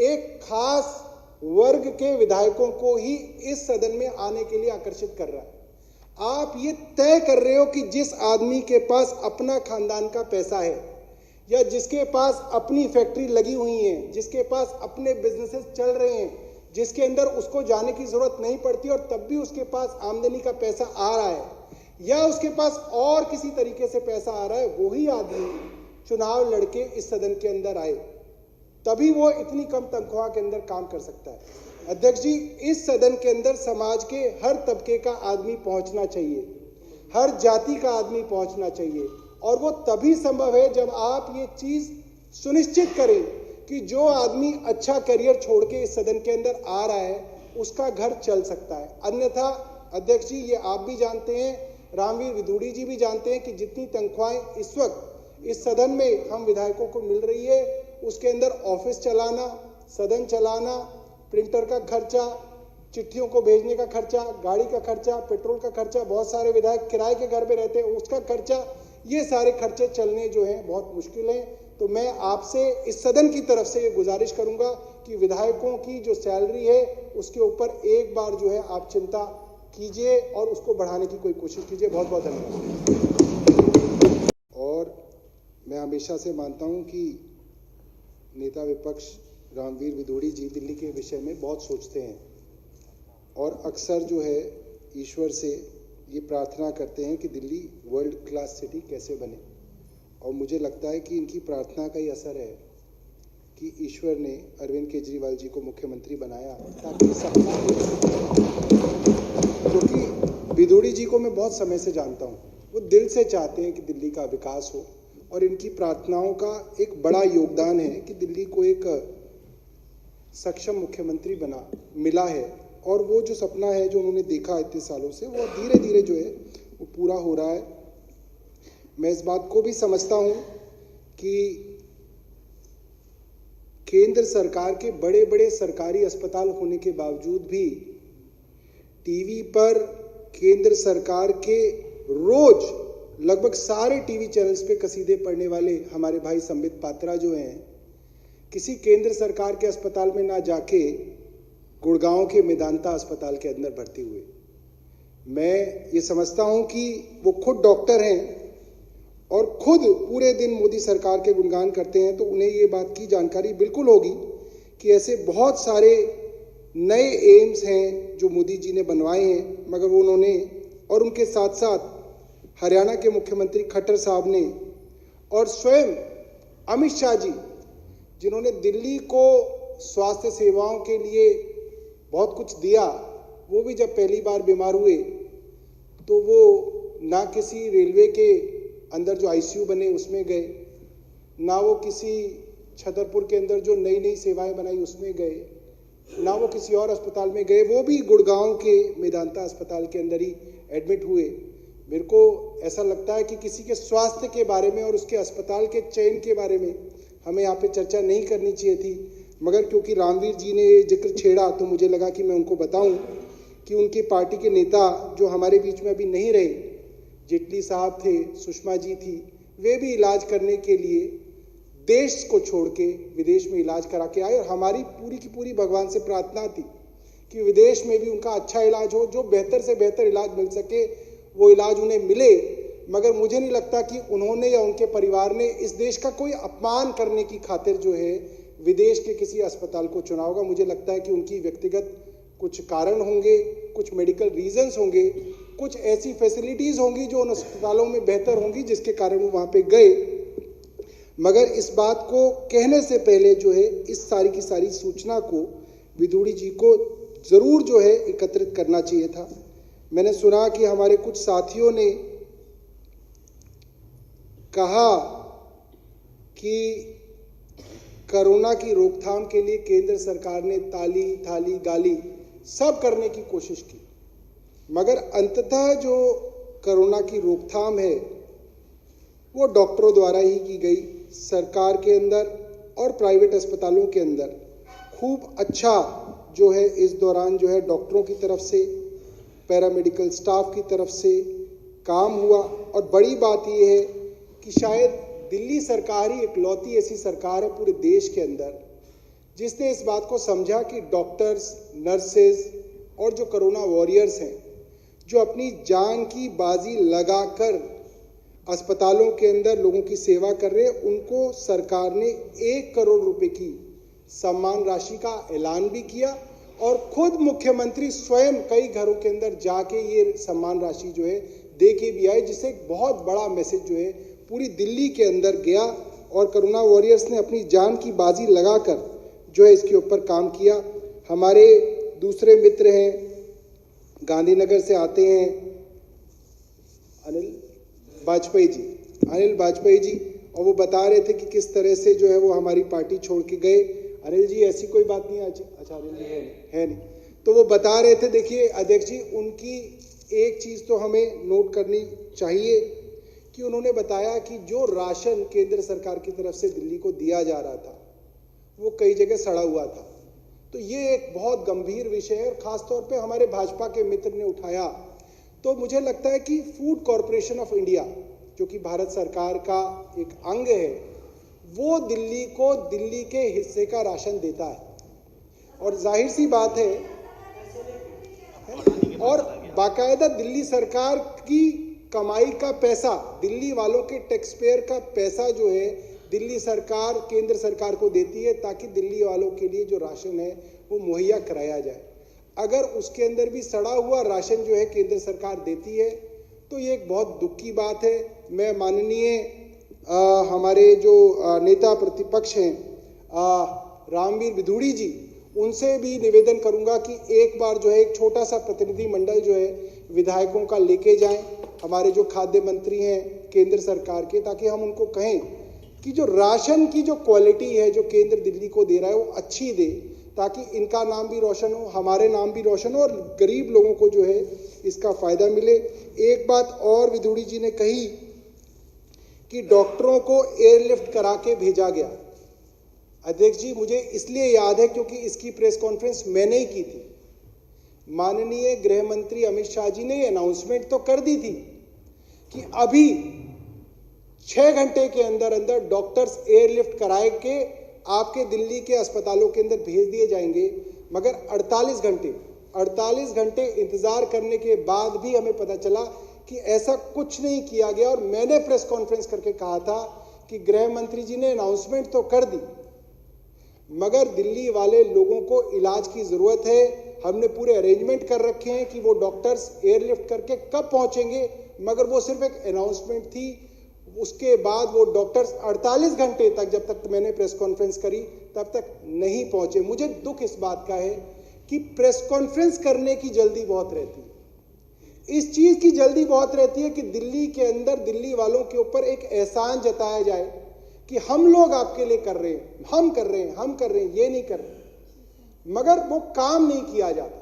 एक खास वर्ग के विधायकों को ही इस सदन में आने के लिए आकर्षित कर रहा है। आप ये तय कर रहे हो कि जिस आदमी के पास अपना खानदान का पैसा है या जिसके पास अपनी फैक्ट्री लगी हुई है, जिसके पास अपने बिजनेसेस चल रहे हैं, जिसके अंदर उसको जाने की जरूरत नहीं पड़ती और तब भी उसके पास आमदनी का पैसा आ रहा है या उसके पास और किसी तरीके से पैसा आ रहा है, वही आदमी चुनाव लड़के इस सदन के अंदर आए, तभी वो इतनी कम तनख्वाह के अंदर काम कर सकता है। अध्यक्ष जी, इस सदन के अंदर समाज के हर तबके का आदमी पहुंचना चाहिए, हर जाति का आदमी पहुंचना चाहिए। और वो तभी संभव है जब आप ये चीज सुनिश्चित करें कि जो आदमी अच्छा करियर छोड़ के इस सदन के अंदर आ रहा है उसका घर चल सकता है। अन्यथा अध्यक्ष जी, ये आप भी जानते हैं, रामवीर विदुड़ी जी भी जानते हैं कि जितनी तनख्वाहें इस वक्त इस सदन में हम विधायकों को मिल रही है उसके अंदर ऑफिस चलाना, सदन चलाना, प्रिंटर का खर्चा, चिट्ठियों को भेजने का खर्चा, गाड़ी का खर्चा, पेट्रोल का खर्चा, बहुत सारे विधायक किराए के घर में रहते हैं उसका खर्चा, ये सारे खर्चे चलने जो हैं बहुत मुश्किल हैं। तो मैं आपसे इस सदन की तरफ से ये गुजारिश करूंगा कि विधायकों की जो सैलरी है उसके ऊपर एक बार जो है आप चिंता कीजिए और उसको बढ़ाने की कोई कोशिश कीजिए। बहुत बहुत धन्यवाद। और मैं हमेशा से मानता हूं कि नेता विपक्ष रामवीर विदुड़ी जी दिल्ली के विषय में बहुत सोचते हैं और अक्सर जो है ईश्वर से ये प्रार्थना करते हैं कि दिल्ली वर्ल्ड क्लास सिटी कैसे बने। और मुझे लगता है कि इनकी प्रार्थना का ही असर है कि ईश्वर ने अरविंद केजरीवाल जी को मुख्यमंत्री बनाया ताकि सपना, क्योंकि विदुड़ी जी को मैं बहुत समय से जानता हूँ, वो दिल से चाहते हैं कि दिल्ली का विकास हो और इनकी प्रार्थनाओं का एक बड़ा योगदान है कि दिल्ली को एक सक्षम मुख्यमंत्री मिला है। और वो जो सपना है जो उन्होंने देखा इतने सालों से वो धीरे धीरे जो है वो पूरा हो रहा है। मैं इस बात को भी समझता हूं कि केंद्र सरकार के बड़े बड़े सरकारी अस्पताल होने के बावजूद भी टीवी पर केंद्र सरकार के रोज लगभग सारे टीवी चैनल्स पे कसीदे पढ़ने वाले हमारे भाई संबित पात्रा जो हैं, किसी केंद्र सरकार के अस्पताल में ना जाके गुड़गांव के मेदांता अस्पताल के अंदर भर्ती हुए। मैं ये समझता हूं कि वो खुद डॉक्टर हैं और खुद पूरे दिन मोदी सरकार के गुणगान करते हैं, तो उन्हें ये बात की जानकारी बिल्कुल होगी कि ऐसे बहुत सारे नए एम्स हैं जो मोदी जी ने बनवाए हैं, मगर वो उन्होंने और उनके साथ साथ हरियाणा के मुख्यमंत्री खट्टर साहब ने और स्वयं अमित शाह जी जिन्होंने दिल्ली को स्वास्थ्य सेवाओं के लिए बहुत कुछ दिया, वो भी जब पहली बार बीमार हुए तो वो ना किसी रेलवे के अंदर जो आईसीयू बने उसमें गए, ना वो किसी छतरपुर के अंदर जो नई नई सेवाएं बनाई उसमें गए, ना वो किसी और अस्पताल में गए, वो भी गुड़गांव के मेदांता अस्पताल के अंदर ही एडमिट हुए। मेरे को ऐसा लगता है कि किसी के स्वास्थ्य के बारे में और उसके अस्पताल के चयन के बारे में हमें यहाँ पे चर्चा नहीं करनी चाहिए थी, मगर क्योंकि रामवीर जी ने ये जिक्र छेड़ा तो मुझे लगा कि मैं उनको बताऊं कि उनकी पार्टी के नेता जो हमारे बीच में अभी नहीं रहे, जेटली साहब थे, सुषमा जी थी, वे भी इलाज करने के लिए देश को छोड़ के विदेश में इलाज करा के आए। और हमारी पूरी की पूरी भगवान से प्रार्थना थी कि विदेश में भी उनका अच्छा इलाज हो, जो बेहतर से बेहतर इलाज मिल सके वो इलाज उन्हें मिले। मगर मुझे नहीं लगता कि उन्होंने या उनके परिवार ने इस देश का कोई अपमान करने की खातिर जो है विदेश के किसी अस्पताल को चुना होगा। मुझे लगता है कि उनकी व्यक्तिगत कुछ कारण होंगे, कुछ मेडिकल रीजंस होंगे, कुछ ऐसी फैसिलिटीज होंगी जो उन अस्पतालों में बेहतर होंगी जिसके कारण वो वहाँ पे गए। मगर इस बात को कहने से पहले जो है इस सारी की सारी सूचना को विदुड़ी जी को जरूर जो है एकत्रित करना चाहिए था। मैंने सुना कि हमारे कुछ साथियों ने कहा कि कोरोना की रोकथाम के लिए केंद्र सरकार ने ताली थाली गाली सब करने की कोशिश की, मगर अंततः जो कोरोना की रोकथाम है वो डॉक्टरों द्वारा ही की गई। सरकार के अंदर और प्राइवेट अस्पतालों के अंदर खूब अच्छा जो है इस दौरान जो है डॉक्टरों की तरफ से, पैरामेडिकल स्टाफ की तरफ से काम हुआ। और बड़ी बात यह है कि शायद दिल्ली सरकार ही इकलौती ऐसी सरकार है पूरे देश के अंदर जिसने इस बात को समझा कि डॉक्टर्स, नर्सेज और जो कोरोना वॉरियर्स हैं, जो अपनी जान की बाजी लगाकर अस्पतालों के अंदर लोगों की सेवा कर रहे हैं, उनको सरकार ने 1 करोड़ रुपए की सम्मान राशि का ऐलान भी किया और खुद मुख्यमंत्री स्वयं कई घरों के अंदर जाके ये सम्मान राशि जो है दे के भी आए, जिससे एक बहुत बड़ा मैसेज जो है पूरी दिल्ली के अंदर गया। और कोरोना वॉरियर्स ने अपनी जान की बाजी लगाकर जो है इसके ऊपर काम किया। हमारे दूसरे मित्र हैं, गांधीनगर से आते हैं अनिल वाजपेयी जी, और वो बता रहे थे कि किस तरह से जो है वो हमारी पार्टी छोड़ के गए। अनिल जी ऐसी कोई बात नहीं, अच्छा अनिल जी है नहीं, तो वो बता रहे थे। देखिए अध्यक्ष जी, उनकी एक चीज़ तो हमें नोट करनी चाहिए कि उन्होंने बताया कि जो राशन केंद्र सरकार की तरफ से दिल्ली को दिया जा रहा था वो कई जगह सड़ा हुआ था। तो ये एक बहुत गंभीर विषय है और ख़ासतौर पे हमारे भाजपा के मित्र ने उठाया। तो मुझे लगता है कि फूड कॉरपोरेशन ऑफ इंडिया, जो कि भारत सरकार का एक अंग है, वो दिल्ली को दिल्ली के हिस्से का राशन देता है और जाहिर सी बात है, और बाकायदा दिल्ली सरकार की कमाई का पैसा, दिल्ली वालों के टैक्स पेयर का पैसा जो है दिल्ली सरकार केंद्र सरकार को देती है ताकि दिल्ली वालों के लिए जो राशन है वो मुहैया कराया जाए। अगर उसके अंदर भी सड़ा हुआ राशन जो है केंद्र सरकार देती है तो ये एक बहुत दुख की बात है। मैं माननीय हमारे जो नेता प्रतिपक्ष हैं रामवीर विदुड़ी जी, उनसे भी निवेदन करूंगा कि एक बार जो है एक छोटा सा प्रतिनिधि मंडल जो है विधायकों का लेके जाएं, हमारे जो खाद्य मंत्री हैं केंद्र सरकार के, ताकि हम उनको कहें कि जो राशन की जो क्वालिटी है जो केंद्र दिल्ली को दे रहा है वो अच्छी दे, ताकि इनका नाम भी रोशन हो, हमारे नाम भी रोशन हो और गरीब लोगों को जो है इसका फायदा मिले। एक बात और विदुड़ी जी ने कही कि डॉक्टरों को एयरलिफ्ट करा के भेजा गया। अध्यक्ष जी, मुझे इसलिए याद है क्योंकि इसकी प्रेस कॉन्फ्रेंस मैंने ही की थी। माननीय गृह मंत्री अमित शाह जी ने अनाउंसमेंट तो कर दी थी कि अभी 6 घंटे के अंदर अंदर डॉक्टर्स एयरलिफ्ट कराए के आपके दिल्ली के अस्पतालों के अंदर भेज दिए जाएंगे, मगर 48 घंटे इंतजार करने के बाद भी हमें पता चला कि ऐसा कुछ नहीं किया गया। और मैंने प्रेस कॉन्फ्रेंस करके कहा था कि गृह मंत्री जी ने अनाउंसमेंट तो कर दी, मगर दिल्ली वाले लोगों को इलाज की जरूरत है। हमने पूरे अरेंजमेंट कर रखे हैं कि वो डॉक्टर्स एयरलिफ्ट करके कब पहुंचेंगे, मगर वो सिर्फ एक अनाउंसमेंट थी। उसके बाद वो डॉक्टर्स 48 घंटे तक, जब तक मैंने प्रेस कॉन्फ्रेंस करी तब तक नहीं पहुंचे। मुझे दुख इस बात का है कि प्रेस कॉन्फ्रेंस करने की जल्दी बहुत रहती है, इस चीज की जल्दी बहुत रहती है कि दिल्ली के अंदर दिल्ली वालों के ऊपर एक एहसान जताया जाए कि हम लोग आपके लिए कर रहे हैं, हम कर रहे हैं, ये नहीं कर रहे। मगर वो काम नहीं किया जाता।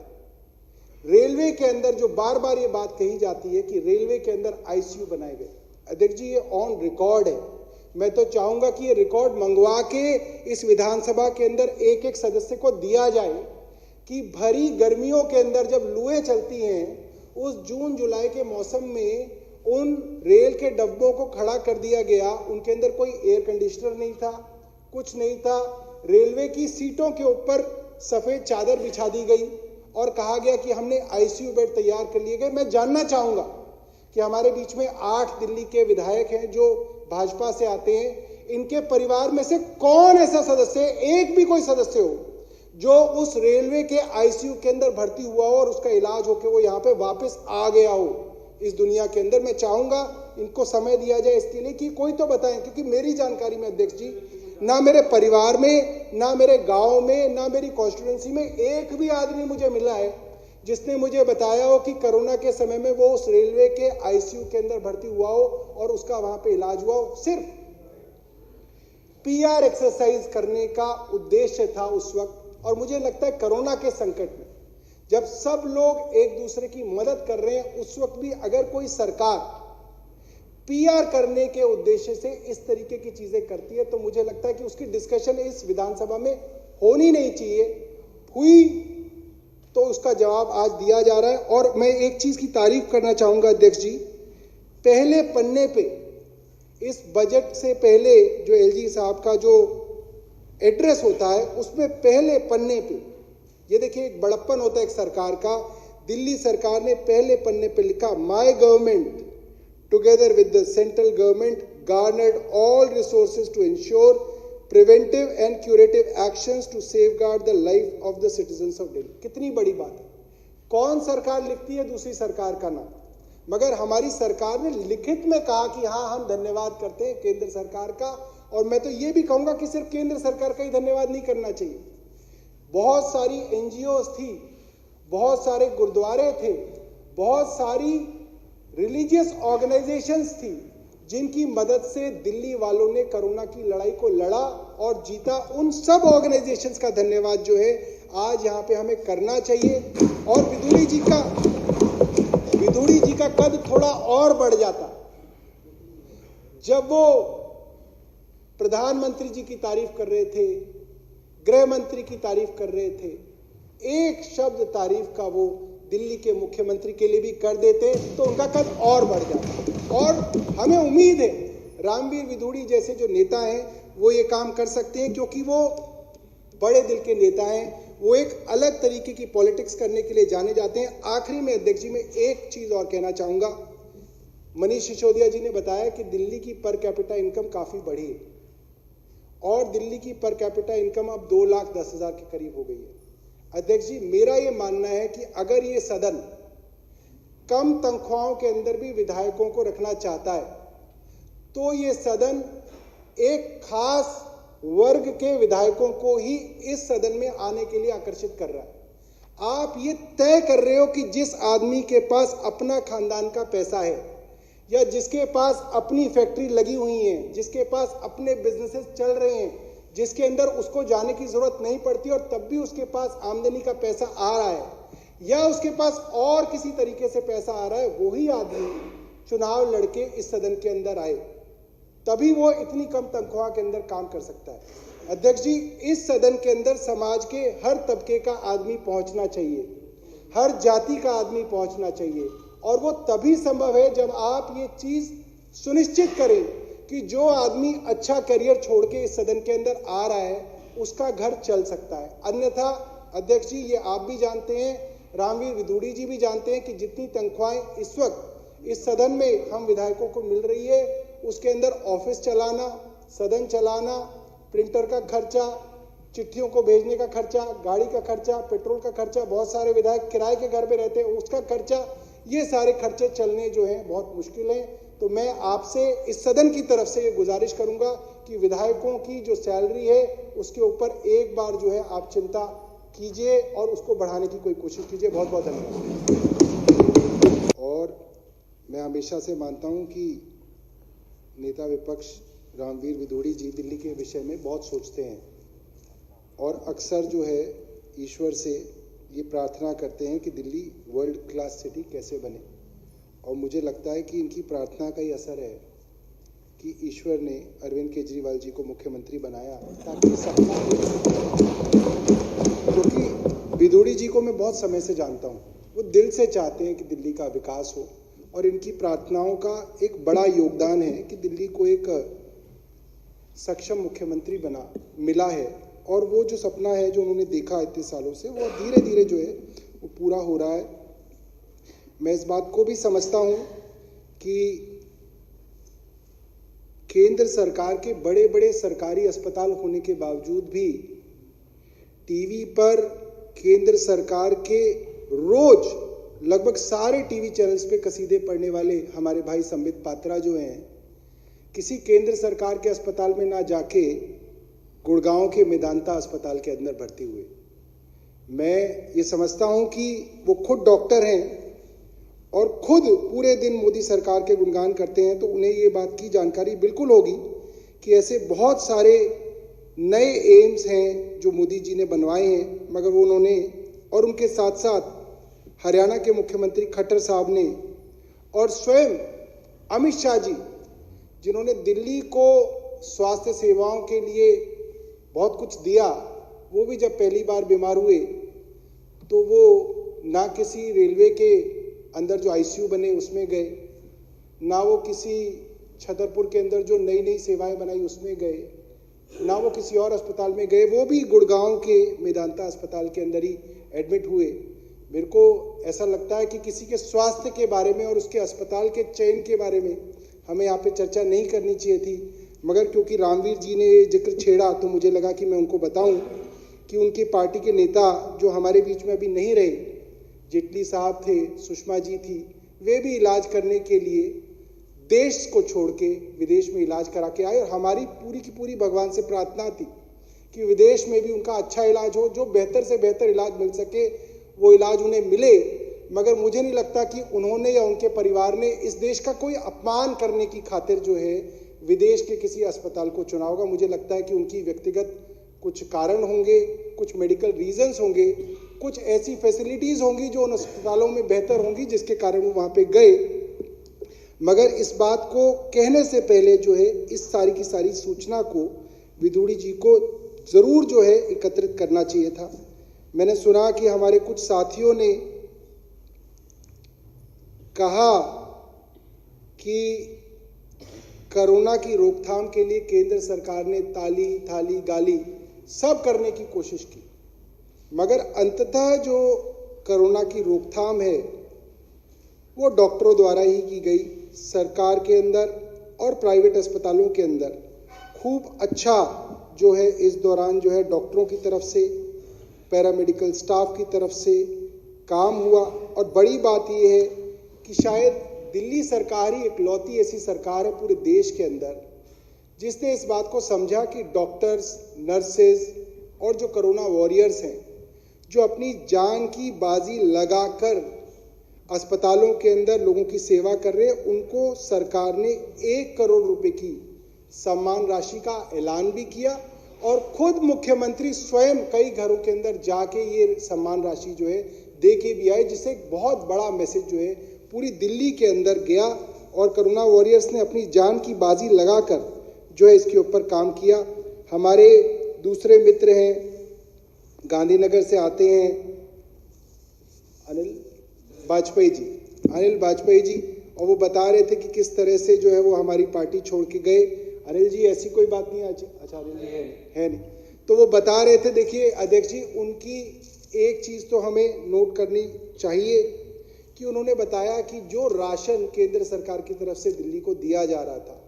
रेलवे के अंदर जो बार बार ये बात कही जाती है कि रेलवे के अंदर आईसीयू बनाए गए, अध्यक्ष जी ये ऑन रिकॉर्ड है। मैं तो चाहूंगा कि ये रिकॉर्ड मंगवा के इस विधानसभा के अंदर एक एक सदस्य को दिया जाए कि भरी गर्मियों के अंदर जब लुएं चलती हैं, उस जून जुलाई के मौसम में उन रेल के डब्बों को खड़ा कर दिया गया, उनके अंदर कोई एयर कंडीशनर नहीं था, कुछ नहीं था। रेलवे की सीटों के ऊपर सफेद चादर बिछा दी गई और कहा गया कि हमने आईसीयू बेड तैयार कर लिए गए। मैं जानना चाहूंगा कि हमारे बीच में 8 दिल्ली के विधायक हैं जो भाजपा से आते हैं, इनके परिवार में से कौन ऐसा सदस्य, एक भी कोई सदस्य हो जो उस रेलवे के आईसीयू के अंदर भर्ती हुआ हो और उसका इलाज होकर वो यहाँ पे वापस आ गया हो इस दुनिया के अंदर। मैं चाहूंगा इनको समय दिया जाए इसके लिए कि कोई तो बताएं, क्योंकि मेरी जानकारी में अध्यक्ष जी ना मेरे परिवार में, ना मेरे गांव में, ना मेरी कॉन्स्टिट्यूएंसी में एक भी आदमी मुझे मिला है जिसने मुझे बताया हो कि कोरोना के समय में वो उस रेलवे के आईसीयू के अंदर भर्ती हुआ हो और उसका वहां पे इलाज हुआ हो। सिर्फ पीआर एक्सरसाइज करने का उद्देश्य था उस वक्त। और मुझे लगता है कोरोना के संकट में जब सब लोग एक दूसरे की मदद कर रहे हैं, उस वक्त भी अगर कोई सरकार पीआर करने के उद्देश्य से इस तरीके की चीजें करती है तो मुझे लगता है कि उसकी डिस्कशन इस विधानसभा में होनी नहीं चाहिए। हुई तो उसका जवाब आज दिया जा रहा है। और मैं एक चीज की तारीफ करना चाहूंगा अध्यक्ष जी, पहले पन्ने पे इस बजट से पहले जो एलजी साहब का जो एड्रेस होता है उसमें पहले पन्ने पे ये देखिए एक बड़प्पन होता है एक सरकार का। दिल्ली सरकार ने पहले पन्ने पे लिखा, my government together with the central government garnered all resources to ensure preventive and curative actions to safeguard the life of the citizens of Delhi. कितनी बड़ी बात है। कौन सरकार लिखती है दूसरी सरकार का नाम, मगर हमारी सरकार ने लिखित में कहा कि हाँ हम धन्यवाद करते हैं केंद्र सरकार का। और मैं तो ये भी कहूंगा कि सिर्फ केंद्र सरकार का ही धन्यवाद नहीं करना चाहिए। बहुत सारी एनजीओज थी, बहुत सारे गुरुद्वारे थे, बहुत सारी रिलीजियस ऑर्गेनाइजेशंस थी जिनकी मदद से दिल्ली वालों ने कोरोना की लड़ाई को लड़ा और जीता। उन सब ऑर्गेनाइजेशंस का धन्यवाद जो है आज यहाँ पे हमें करना चाहिए। और विदुड़ी जी का कद थोड़ा और बढ़ जाता जब वो प्रधानमंत्री जी की तारीफ कर रहे थे, गृह मंत्री की तारीफ कर रहे थे, एक शब्द तारीफ का वो दिल्ली के मुख्यमंत्री के लिए भी कर देते तो उनका कद और बढ़ जाता। और हमें उम्मीद है रामवीर विदुड़ी जैसे जो नेता हैं वो ये काम कर सकते हैं, क्योंकि वो बड़े दिल के नेता हैं। वो एक अलग तरीके की पॉलिटिक्स करने के लिए जाने जाते हैं। आखिरी में अध्यक्ष जी में एक चीज और कहना चाहूंगा। मनीष सिसोदिया जी ने बताया कि दिल्ली की पर कैपिटा इनकम काफी बढ़ी है और दिल्ली की पर कैपिटा इनकम अब 2,10,000 के करीब हो गई है। अध्यक्ष जी मेरा ये मानना है कि अगर ये सदन कम तनख्वाहों के अंदर भी विधायकों को रखना चाहता है तो ये सदन एक खास वर्ग के विधायकों को ही इस सदन में आने के लिए आकर्षित कर रहा है। आप ये तय कर रहे हो कि जिस आदमी के पास अपना खानदान का पैसा है या जिसके पास अपनी फैक्ट्री लगी हुई है, जिसके पास अपने बिजनेसेस चल रहे हैं, जिसके अंदर उसको जाने की जरूरत नहीं पड़ती और तब भी उसके पास आमदनी का पैसा आ रहा है या उसके पास और किसी तरीके से पैसा आ रहा है, वही आदमी चुनाव लड़के इस सदन के अंदर आए, तभी वो इतनी कम तनख्वाह के अंदर काम कर सकता है। अध्यक्ष जी इस सदन के अंदर समाज के हर तबके का आदमी पहुंचना चाहिए, हर जाति का आदमी पहुंचना चाहिए। और वो तभी संभव है जब आप ये चीज सुनिश्चित करें कि जो आदमी अच्छा करियर छोड़ के इस सदन के अंदर आ रहा है उसका घर चल सकता है। अन्यथा अध्यक्ष जी ये आप भी जानते हैं, रामवीर विदुड़ी जी भी जानते हैं कि जितनी तनख्वाहें इस वक्त इस सदन में हम विधायकों को मिल रही है उसके अंदर ऑफिस चलाना, सदन चलाना, प्रिंटर का खर्चा, चिट्ठियों को भेजने का खर्चा, गाड़ी का खर्चा, पेट्रोल का खर्चा, बहुत सारे विधायक किराए के घर में रहते हैं उसका खर्चा, ये सारे खर्चे चलने जो हैं बहुत मुश्किल हैं। तो मैं आपसे इस सदन की तरफ से ये गुजारिश करूंगा कि विधायकों की जो सैलरी है उसके ऊपर एक बार जो है आप चिंता कीजिए और उसको बढ़ाने की कोई कोशिश कीजिए। बहुत बहुत धन्यवाद। और मैं हमेशा से मानता हूं कि नेता विपक्ष रामवीर विदुड़ी जी दिल्ली के विषय में बहुत सोचते हैं और अक्सर जो है ईश्वर से ये प्रार्थना करते हैं कि दिल्ली वर्ल्ड क्लास सिटी कैसे बने, और मुझे लगता है कि इनकी प्रार्थना का ही असर है कि ईश्वर ने अरविंद केजरीवाल जी को मुख्यमंत्री बनाया ताकि सपना, क्योंकि विदुड़ी जी को मैं बहुत समय से जानता हूँ, वो दिल से चाहते हैं कि दिल्ली का विकास हो, और इनकी प्रार्थनाओं का एक बड़ा योगदान है कि दिल्ली को एक सक्षम मुख्यमंत्री मिला है, और वो जो सपना है जो उन्होंने देखा इतने सालों से, वो धीरे धीरे जो है वो पूरा हो रहा है। मैं इस बात को भी समझता हूँ कि केंद्र सरकार के बड़े बड़े सरकारी अस्पताल होने के बावजूद भी टीवी पर केंद्र सरकार के रोज लगभग सारे टीवी चैनल्स पे कसीदे पढ़ने वाले हमारे भाई संबित पात्रा जो हैं, किसी केंद्र सरकार के अस्पताल में ना जाके गुड़गांव के मेदांता अस्पताल के अंदर भर्ती हुए। मैं ये समझता हूं कि वो खुद डॉक्टर हैं और खुद पूरे दिन मोदी सरकार के गुणगान करते हैं, तो उन्हें ये बात की जानकारी बिल्कुल होगी कि ऐसे बहुत सारे नए एम्स हैं जो मोदी जी ने बनवाए हैं, मगर वो उन्होंने, और उनके साथ साथ हरियाणा के मुख्यमंत्री खट्टर साहब ने और स्वयं अमित शाह जी, जिन्होंने दिल्ली को स्वास्थ्य सेवाओं के लिए बहुत कुछ दिया, वो भी जब पहली बार बीमार हुए तो वो ना किसी रेलवे के अंदर जो आईसीयू बने उसमें गए, ना वो किसी छतरपुर के अंदर जो नई नई सेवाएं बनाई उसमें गए, ना वो किसी और अस्पताल में गए, वो भी गुड़गांव के मेदांता अस्पताल के अंदर ही एडमिट हुए। मेरे को ऐसा लगता है कि किसी के स्वास्थ्य के बारे में और उसके अस्पताल के चयन के बारे में हमें यहाँ पे चर्चा नहीं करनी चाहिए थी, मगर क्योंकि रामवीर जी ने ये जिक्र छेड़ा तो मुझे लगा कि मैं उनको बताऊं कि उनकी पार्टी के नेता जो हमारे बीच में अभी नहीं रहे, जेटली साहब थे, सुषमा जी थी, वे भी इलाज करने के लिए देश को छोड़ के विदेश में इलाज करा के आए, और हमारी पूरी की पूरी भगवान से प्रार्थना थी कि विदेश में भी उनका अच्छा इलाज हो, जो बेहतर से बेहतर इलाज मिल सके वो इलाज उन्हें मिले। मगर मुझे नहीं लगता कि उन्होंने या उनके परिवार ने इस देश का कोई अपमान करने की खातिर जो है विदेश के किसी अस्पताल को चुना होगा। मुझे लगता है कि उनकी व्यक्तिगत कुछ कारण होंगे, कुछ मेडिकल रीजंस होंगे, कुछ ऐसी फैसिलिटीज होंगी जो उन अस्पतालों में बेहतर होंगी जिसके कारण वो वहाँ पे गए। मगर इस बात को कहने से पहले जो है इस सारी की सारी सूचना को विदुड़ी जी को जरूर जो है एकत्रित करना चाहिए था। मैंने सुना कि हमारे कुछ साथियों ने कहा कि कोरोना की रोकथाम के लिए केंद्र सरकार ने ताली थाली गाली सब करने की कोशिश की, मगर अंततः जो कोरोना की रोकथाम है वो डॉक्टरों द्वारा ही की गई। सरकार के अंदर और प्राइवेट अस्पतालों के अंदर खूब अच्छा जो है इस दौरान जो है डॉक्टरों की तरफ से, पैरामेडिकल स्टाफ की तरफ से काम हुआ। और बड़ी बात यह है कि शायद दिल्ली सरकार ही इकलौती ऐसी सरकार है पूरे देश के अंदर जिसने इस बात को समझा कि डॉक्टर्स, नर्सेज और जो कोरोना वॉरियर्स हैं, जो अपनी जान की बाजी लगाकर अस्पतालों के अंदर लोगों की सेवा कर रहे हैं, उनको सरकार ने 1 करोड़ रुपए की सम्मान राशि का ऐलान भी किया, और खुद मुख्यमंत्री स्वयं कई घरों के अंदर जाके ये सम्मान राशि जो है दे के भी आए, जिससे एक बहुत बड़ा मैसेज जो है पूरी दिल्ली के अंदर गया। और कोरोना वॉरियर्स ने अपनी जान की बाजी लगाकर जो है इसके ऊपर काम किया। हमारे दूसरे मित्र हैं, गांधीनगर से आते हैं अनिल वाजपेयी जी, और वो बता रहे थे कि किस तरह से जो है वो हमारी पार्टी छोड़ के गए। अनिल जी, ऐसी कोई बात नहीं है, आचार्य जी है नहीं, तो वो बता रहे थे, देखिए अध्यक्ष जी, उनकी एक चीज़ तो हमें नोट करनी चाहिए कि उन्होंने बताया कि जो राशन केंद्र सरकार की तरफ से दिल्ली को दिया जा रहा था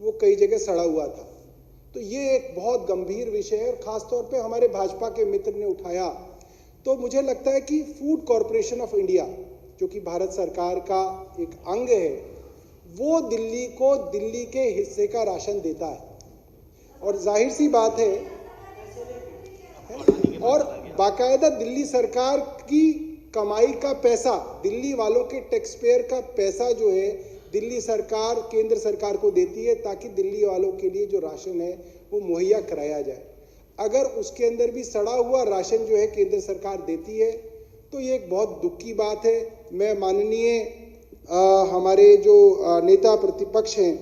वो कई जगह सड़ा हुआ था। तो ये एक बहुत गंभीर विषय है और ख़ासतौर पे हमारे भाजपा के मित्र ने उठाया। तो मुझे लगता है कि फूड कॉरपोरेशन ऑफ इंडिया, जो कि भारत सरकार का एक अंग है, वो दिल्ली को दिल्ली के हिस्से का राशन देता है, और जाहिर सी बात है, और बाकायदा दिल्ली सरकार की कमाई का पैसा, दिल्ली वालों के टैक्स पेयर का पैसा जो है दिल्ली सरकार केंद्र सरकार को देती है ताकि दिल्ली वालों के लिए जो राशन है वो मुहैया कराया जाए। अगर उसके अंदर भी सड़ा हुआ राशन जो है केंद्र सरकार देती है तो ये एक बहुत दुख की बात है। मैं माननीय हमारे जो नेता प्रतिपक्ष हैं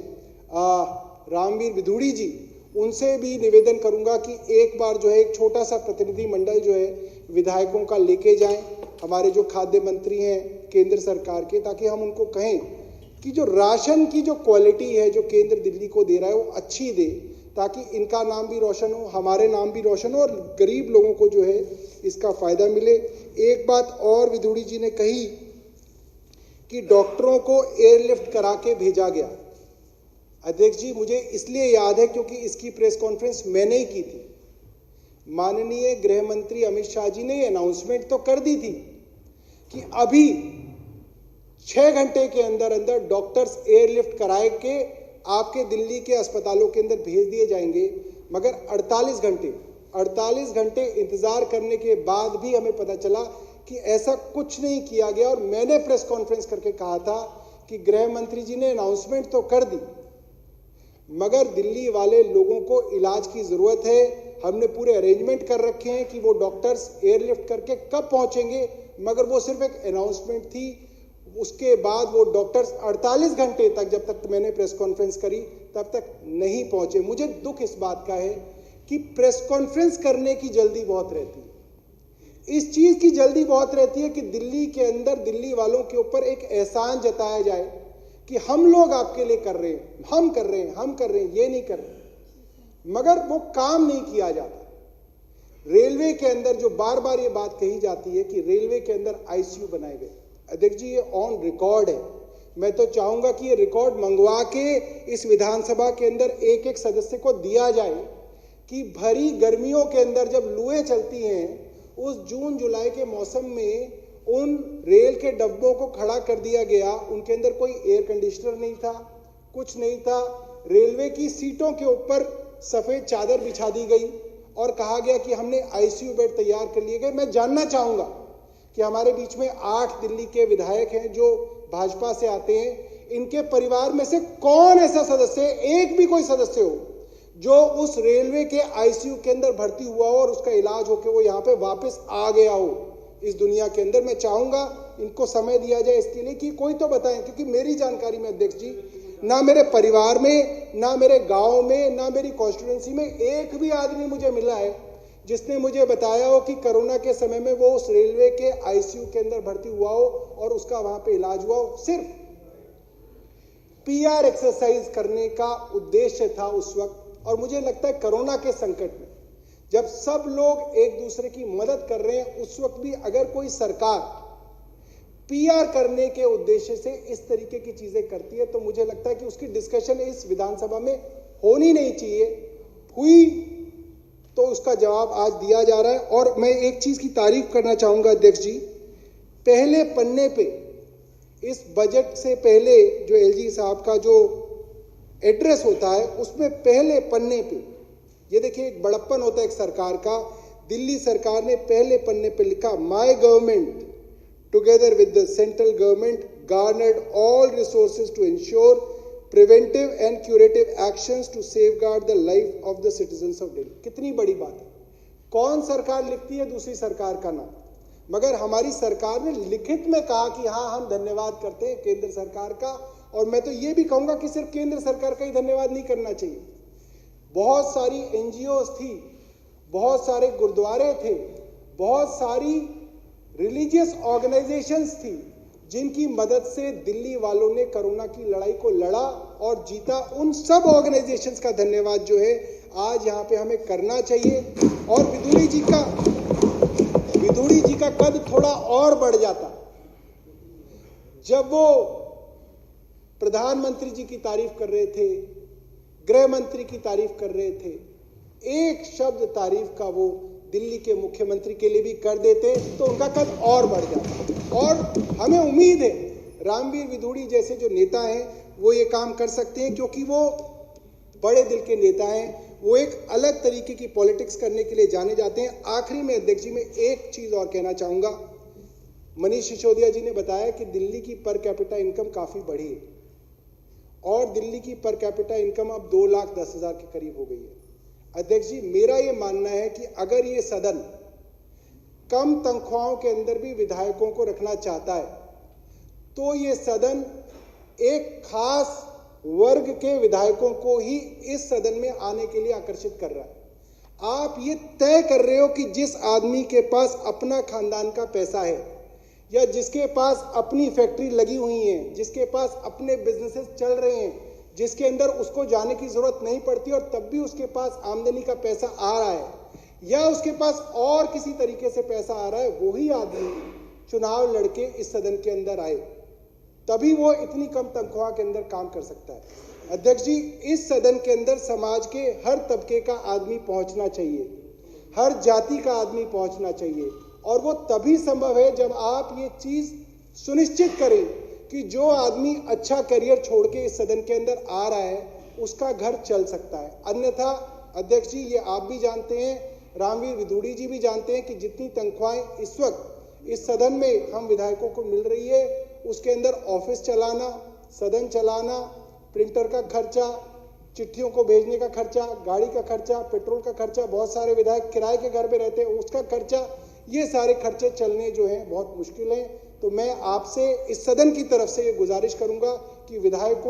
रामवीर विधूड़ी जी, उनसे भी निवेदन करूंगा कि एक बार जो है एक छोटा सा प्रतिनिधि मंडल जो है विधायकों का लेके जाएं, हमारे जो खाद्य मंत्री हैं केंद्र सरकार के, ताकि हम उनको कहें कि जो राशन की जो क्वालिटी है जो केंद्र दिल्ली को दे रहा है वो अच्छी दे, ताकि इनका नाम भी रोशन हो, हमारे नाम भी रोशन हो और गरीब लोगों को जो है इसका फायदा मिले। एक बात और विधूड़ी जी ने कही कि डॉक्टरों को एयरलिफ्ट करा के भेजा गया। अध्यक्ष जी, मुझे इसलिए याद है क्योंकि इसकी प्रेस कॉन्फ्रेंस मैंने ही की थी। माननीय गृह मंत्री अमित शाह जी ने अनाउंसमेंट तो कर दी थी कि अभी 6 घंटे के अंदर अंदर डॉक्टर्स एयरलिफ्ट कराए के आपके दिल्ली के अस्पतालों के अंदर भेज दिए जाएंगे, मगर 48 घंटे इंतजार करने के बाद भी हमें पता चला कि ऐसा कुछ नहीं किया गया। और मैंने प्रेस कॉन्फ्रेंस करके कहा था कि गृह मंत्री जी ने अनाउंसमेंट तो कर दी, मगर दिल्ली वाले लोगों को इलाज की जरूरत है। हमने पूरे अरेंजमेंट कर रखे हैं कि वो डॉक्टर्स एयरलिफ्ट करके कब पहुंचेंगे, मगर वो सिर्फ एक अनाउंसमेंट थी। उसके बाद वो डॉक्टर्स 48 घंटे तक, जब तक मैंने प्रेस कॉन्फ्रेंस करी तब तक नहीं पहुंचे। मुझे दुख इस बात का है कि प्रेस कॉन्फ्रेंस करने की जल्दी बहुत रहती है, इस चीज की जल्दी बहुत रहती है कि दिल्ली के अंदर दिल्ली वालों के ऊपर एक एहसान जताया जाए कि हम लोग आपके लिए कर रहे हैं, हम कर रहे हैं, ये नहीं कर रहे, मगर वो काम नहीं किया जाता। रेलवे के अंदर जो बार बार ये बात कही जाती है कि रेलवे के अंदर आईसीयू बनाए गए, अध्यक्ष जी ये ऑन रिकॉर्ड है। मैं तो चाहूंगा कि ये रिकॉर्ड मंगवा के इस विधानसभा के अंदर एक एक सदस्य को दिया जाए कि भरी गर्मियों के अंदर जब लुएं चलती हैं, उस जून जुलाई के मौसम में उन रेल के डब्बों को खड़ा कर दिया गया, उनके अंदर कोई एयर कंडीशनर नहीं था, कुछ नहीं था। रेलवे की सीटों के ऊपर सफेद चादर बिछा दी गई और कहा गया कि हमने आईसीयू बेड तैयार कर लिए गए। मैं जानना चाहूंगा कि हमारे बीच में 8 दिल्ली के विधायक हैं जो भाजपा से आते हैं, इनके परिवार में से कौन ऐसा सदस्य, एक भी कोई सदस्य हो जो उस रेलवे के आईसीयू के अंदर भर्ती हुआ हो और उसका इलाज होकर वो यहाँ पे वापस आ गया हो इस दुनिया के अंदर। मैं चाहूंगा इनको समय दिया जाए इसके लिए कि कोई तो बताएं, क्योंकि मेरी जानकारी में अध्यक्ष जी ना मेरे परिवार में, ना मेरे गांव में, ना मेरी कॉन्स्टिट्यूएंसी में एक भी आदमी मुझे मिला है जिसने मुझे बताया हो कि कोरोना के समय में वो उस रेलवे के आईसीयू के अंदर भर्ती हुआ हो और उसका वहां पे इलाज हुआ हो। सिर्फ पीआर एक्सरसाइज करने का उद्देश्य था उस वक्त। और मुझे लगता है कोरोना के संकट में जब सब लोग एक दूसरे की मदद कर रहे हैं, उस वक्त भी अगर कोई सरकार पीआर करने के उद्देश्य से इस तरीके की चीजें करती है तो मुझे लगता है कि उसकी डिस्कशन इस विधानसभा में होनी नहीं चाहिए। हुई तो उसका जवाब आज दिया जा रहा है। और मैं एक चीज की तारीफ करना चाहूंगा अध्यक्ष जी, पहले पन्ने पे इस बजट से पहले जो एलजी साहब का जो एड्रेस होता है उसमें पहले पन्ने पे ये देखिए एक बड़प्पन होता है एक सरकार का। दिल्ली सरकार ने पहले पन्ने पे लिखा, my government together with the central government garnered all resources to ensure preventive and curative actions to safeguard the life of the citizens of Delhi. कितनी बड़ी बात है। कौन सरकार लिखती है दूसरी सरकार का नाम, मगर हमारी सरकार ने लिखित में कहा कि हाँ हम धन्यवाद करते हैं केंद्र सरकार का। और मैं तो ये भी कहूंगा कि सिर्फ केंद्र सरकार का ही धन्यवाद नहीं करना चाहिए, बहुत सारी एनजीओ थी, बहुत सारे गुरुद्वारे थे, बहुत सारी रिलीजियस ऑर्गेनाइजेशंस थी जिनकी मदद से दिल्ली वालों ने कोरोना की लड़ाई को लड़ा और जीता। उन सब ऑर्गेनाइजेशंस का धन्यवाद जो है आज यहाँ पे हमें करना चाहिए। और विधूड़ी जी का कद थोड़ा और बढ़ जाता जब वो प्रधानमंत्री जी की तारीफ कर रहे थे, गृह मंत्री की तारीफ कर रहे थे, एक शब्द तारीफ का वो दिल्ली के मुख्यमंत्री के लिए भी कर देते तो उनका कद और बढ़ जाता। और हमें उम्मीद है रामवीर विधूड़ी जैसे जो नेता हैं वो ये काम कर सकते हैं, क्योंकि वो बड़े दिल के नेता हैं, वो एक अलग तरीके की पॉलिटिक्स करने के लिए जाने जाते हैं। आखिरी में अध्यक्ष जी मैं एक चीज और कहना चाहूंगा, मनीष सिसोदिया जी ने बताया कि दिल्ली की पर कैपिटा इनकम काफी बढ़ी है और दिल्ली की पर कैपिटा इनकम अब 2,10,000 के करीब हो गई है। अध्यक्ष जी, मेरा ये मानना है कि अगर ये सदन कम तनख्वाहों के अंदर भी विधायकों को रखना चाहता है तो ये सदन एक खास वर्ग के विधायकों को ही इस सदन में आने के लिए आकर्षित कर रहा है। आप ये तय कर रहे हो कि जिस आदमी के पास अपना खानदान का पैसा है या जिसके पास अपनी फैक्ट्री लगी हुई है, जिसके पास अपने बिजनेसेस चल रहे हैं, जिसके अंदर उसको जाने की जरूरत नहीं पड़ती और तब भी उसके पास आमदनी का पैसा आ रहा है या उसके पास और किसी तरीके से पैसा आ रहा है, वही आदमी चुनाव लड़के इस सदन के अंदर आए, तभी वो इतनी कम तनख्वाह के अंदर काम कर सकता है। अध्यक्ष जी, इस सदन के अंदर समाज के हर तबके का आदमी पहुंचना चाहिए, हर जाति का आदमी पहुंचना चाहिए और वो तभी संभव है जब आप ये चीज सुनिश्चित करें कि जो आदमी अच्छा करियर छोड़ के इस सदन के अंदर आ रहा है उसका घर चल सकता है। अन्यथा अध्यक्ष जी, ये आप भी जानते हैं, रामवीर विदुड़ी जी भी जानते हैं कि जितनी तनख्वाहें इस वक्त इस सदन में हम विधायकों को मिल रही है उसके अंदर ऑफिस चलाना, सदन चलाना, प्रिंटर का खर्चा, चिट्ठियों को भेजने का खर्चा, गाड़ी का खर्चा, पेट्रोल का खर्चा, बहुत सारे विधायक किराए के घर में रहते हैं उसका खर्चा, ये सारे खर्चे चलने जो हैं बहुत मुश्किल हैं। तो मैं आपसे इस सदन की तरफ से ये गुजारिश करूंगा कि विधायकों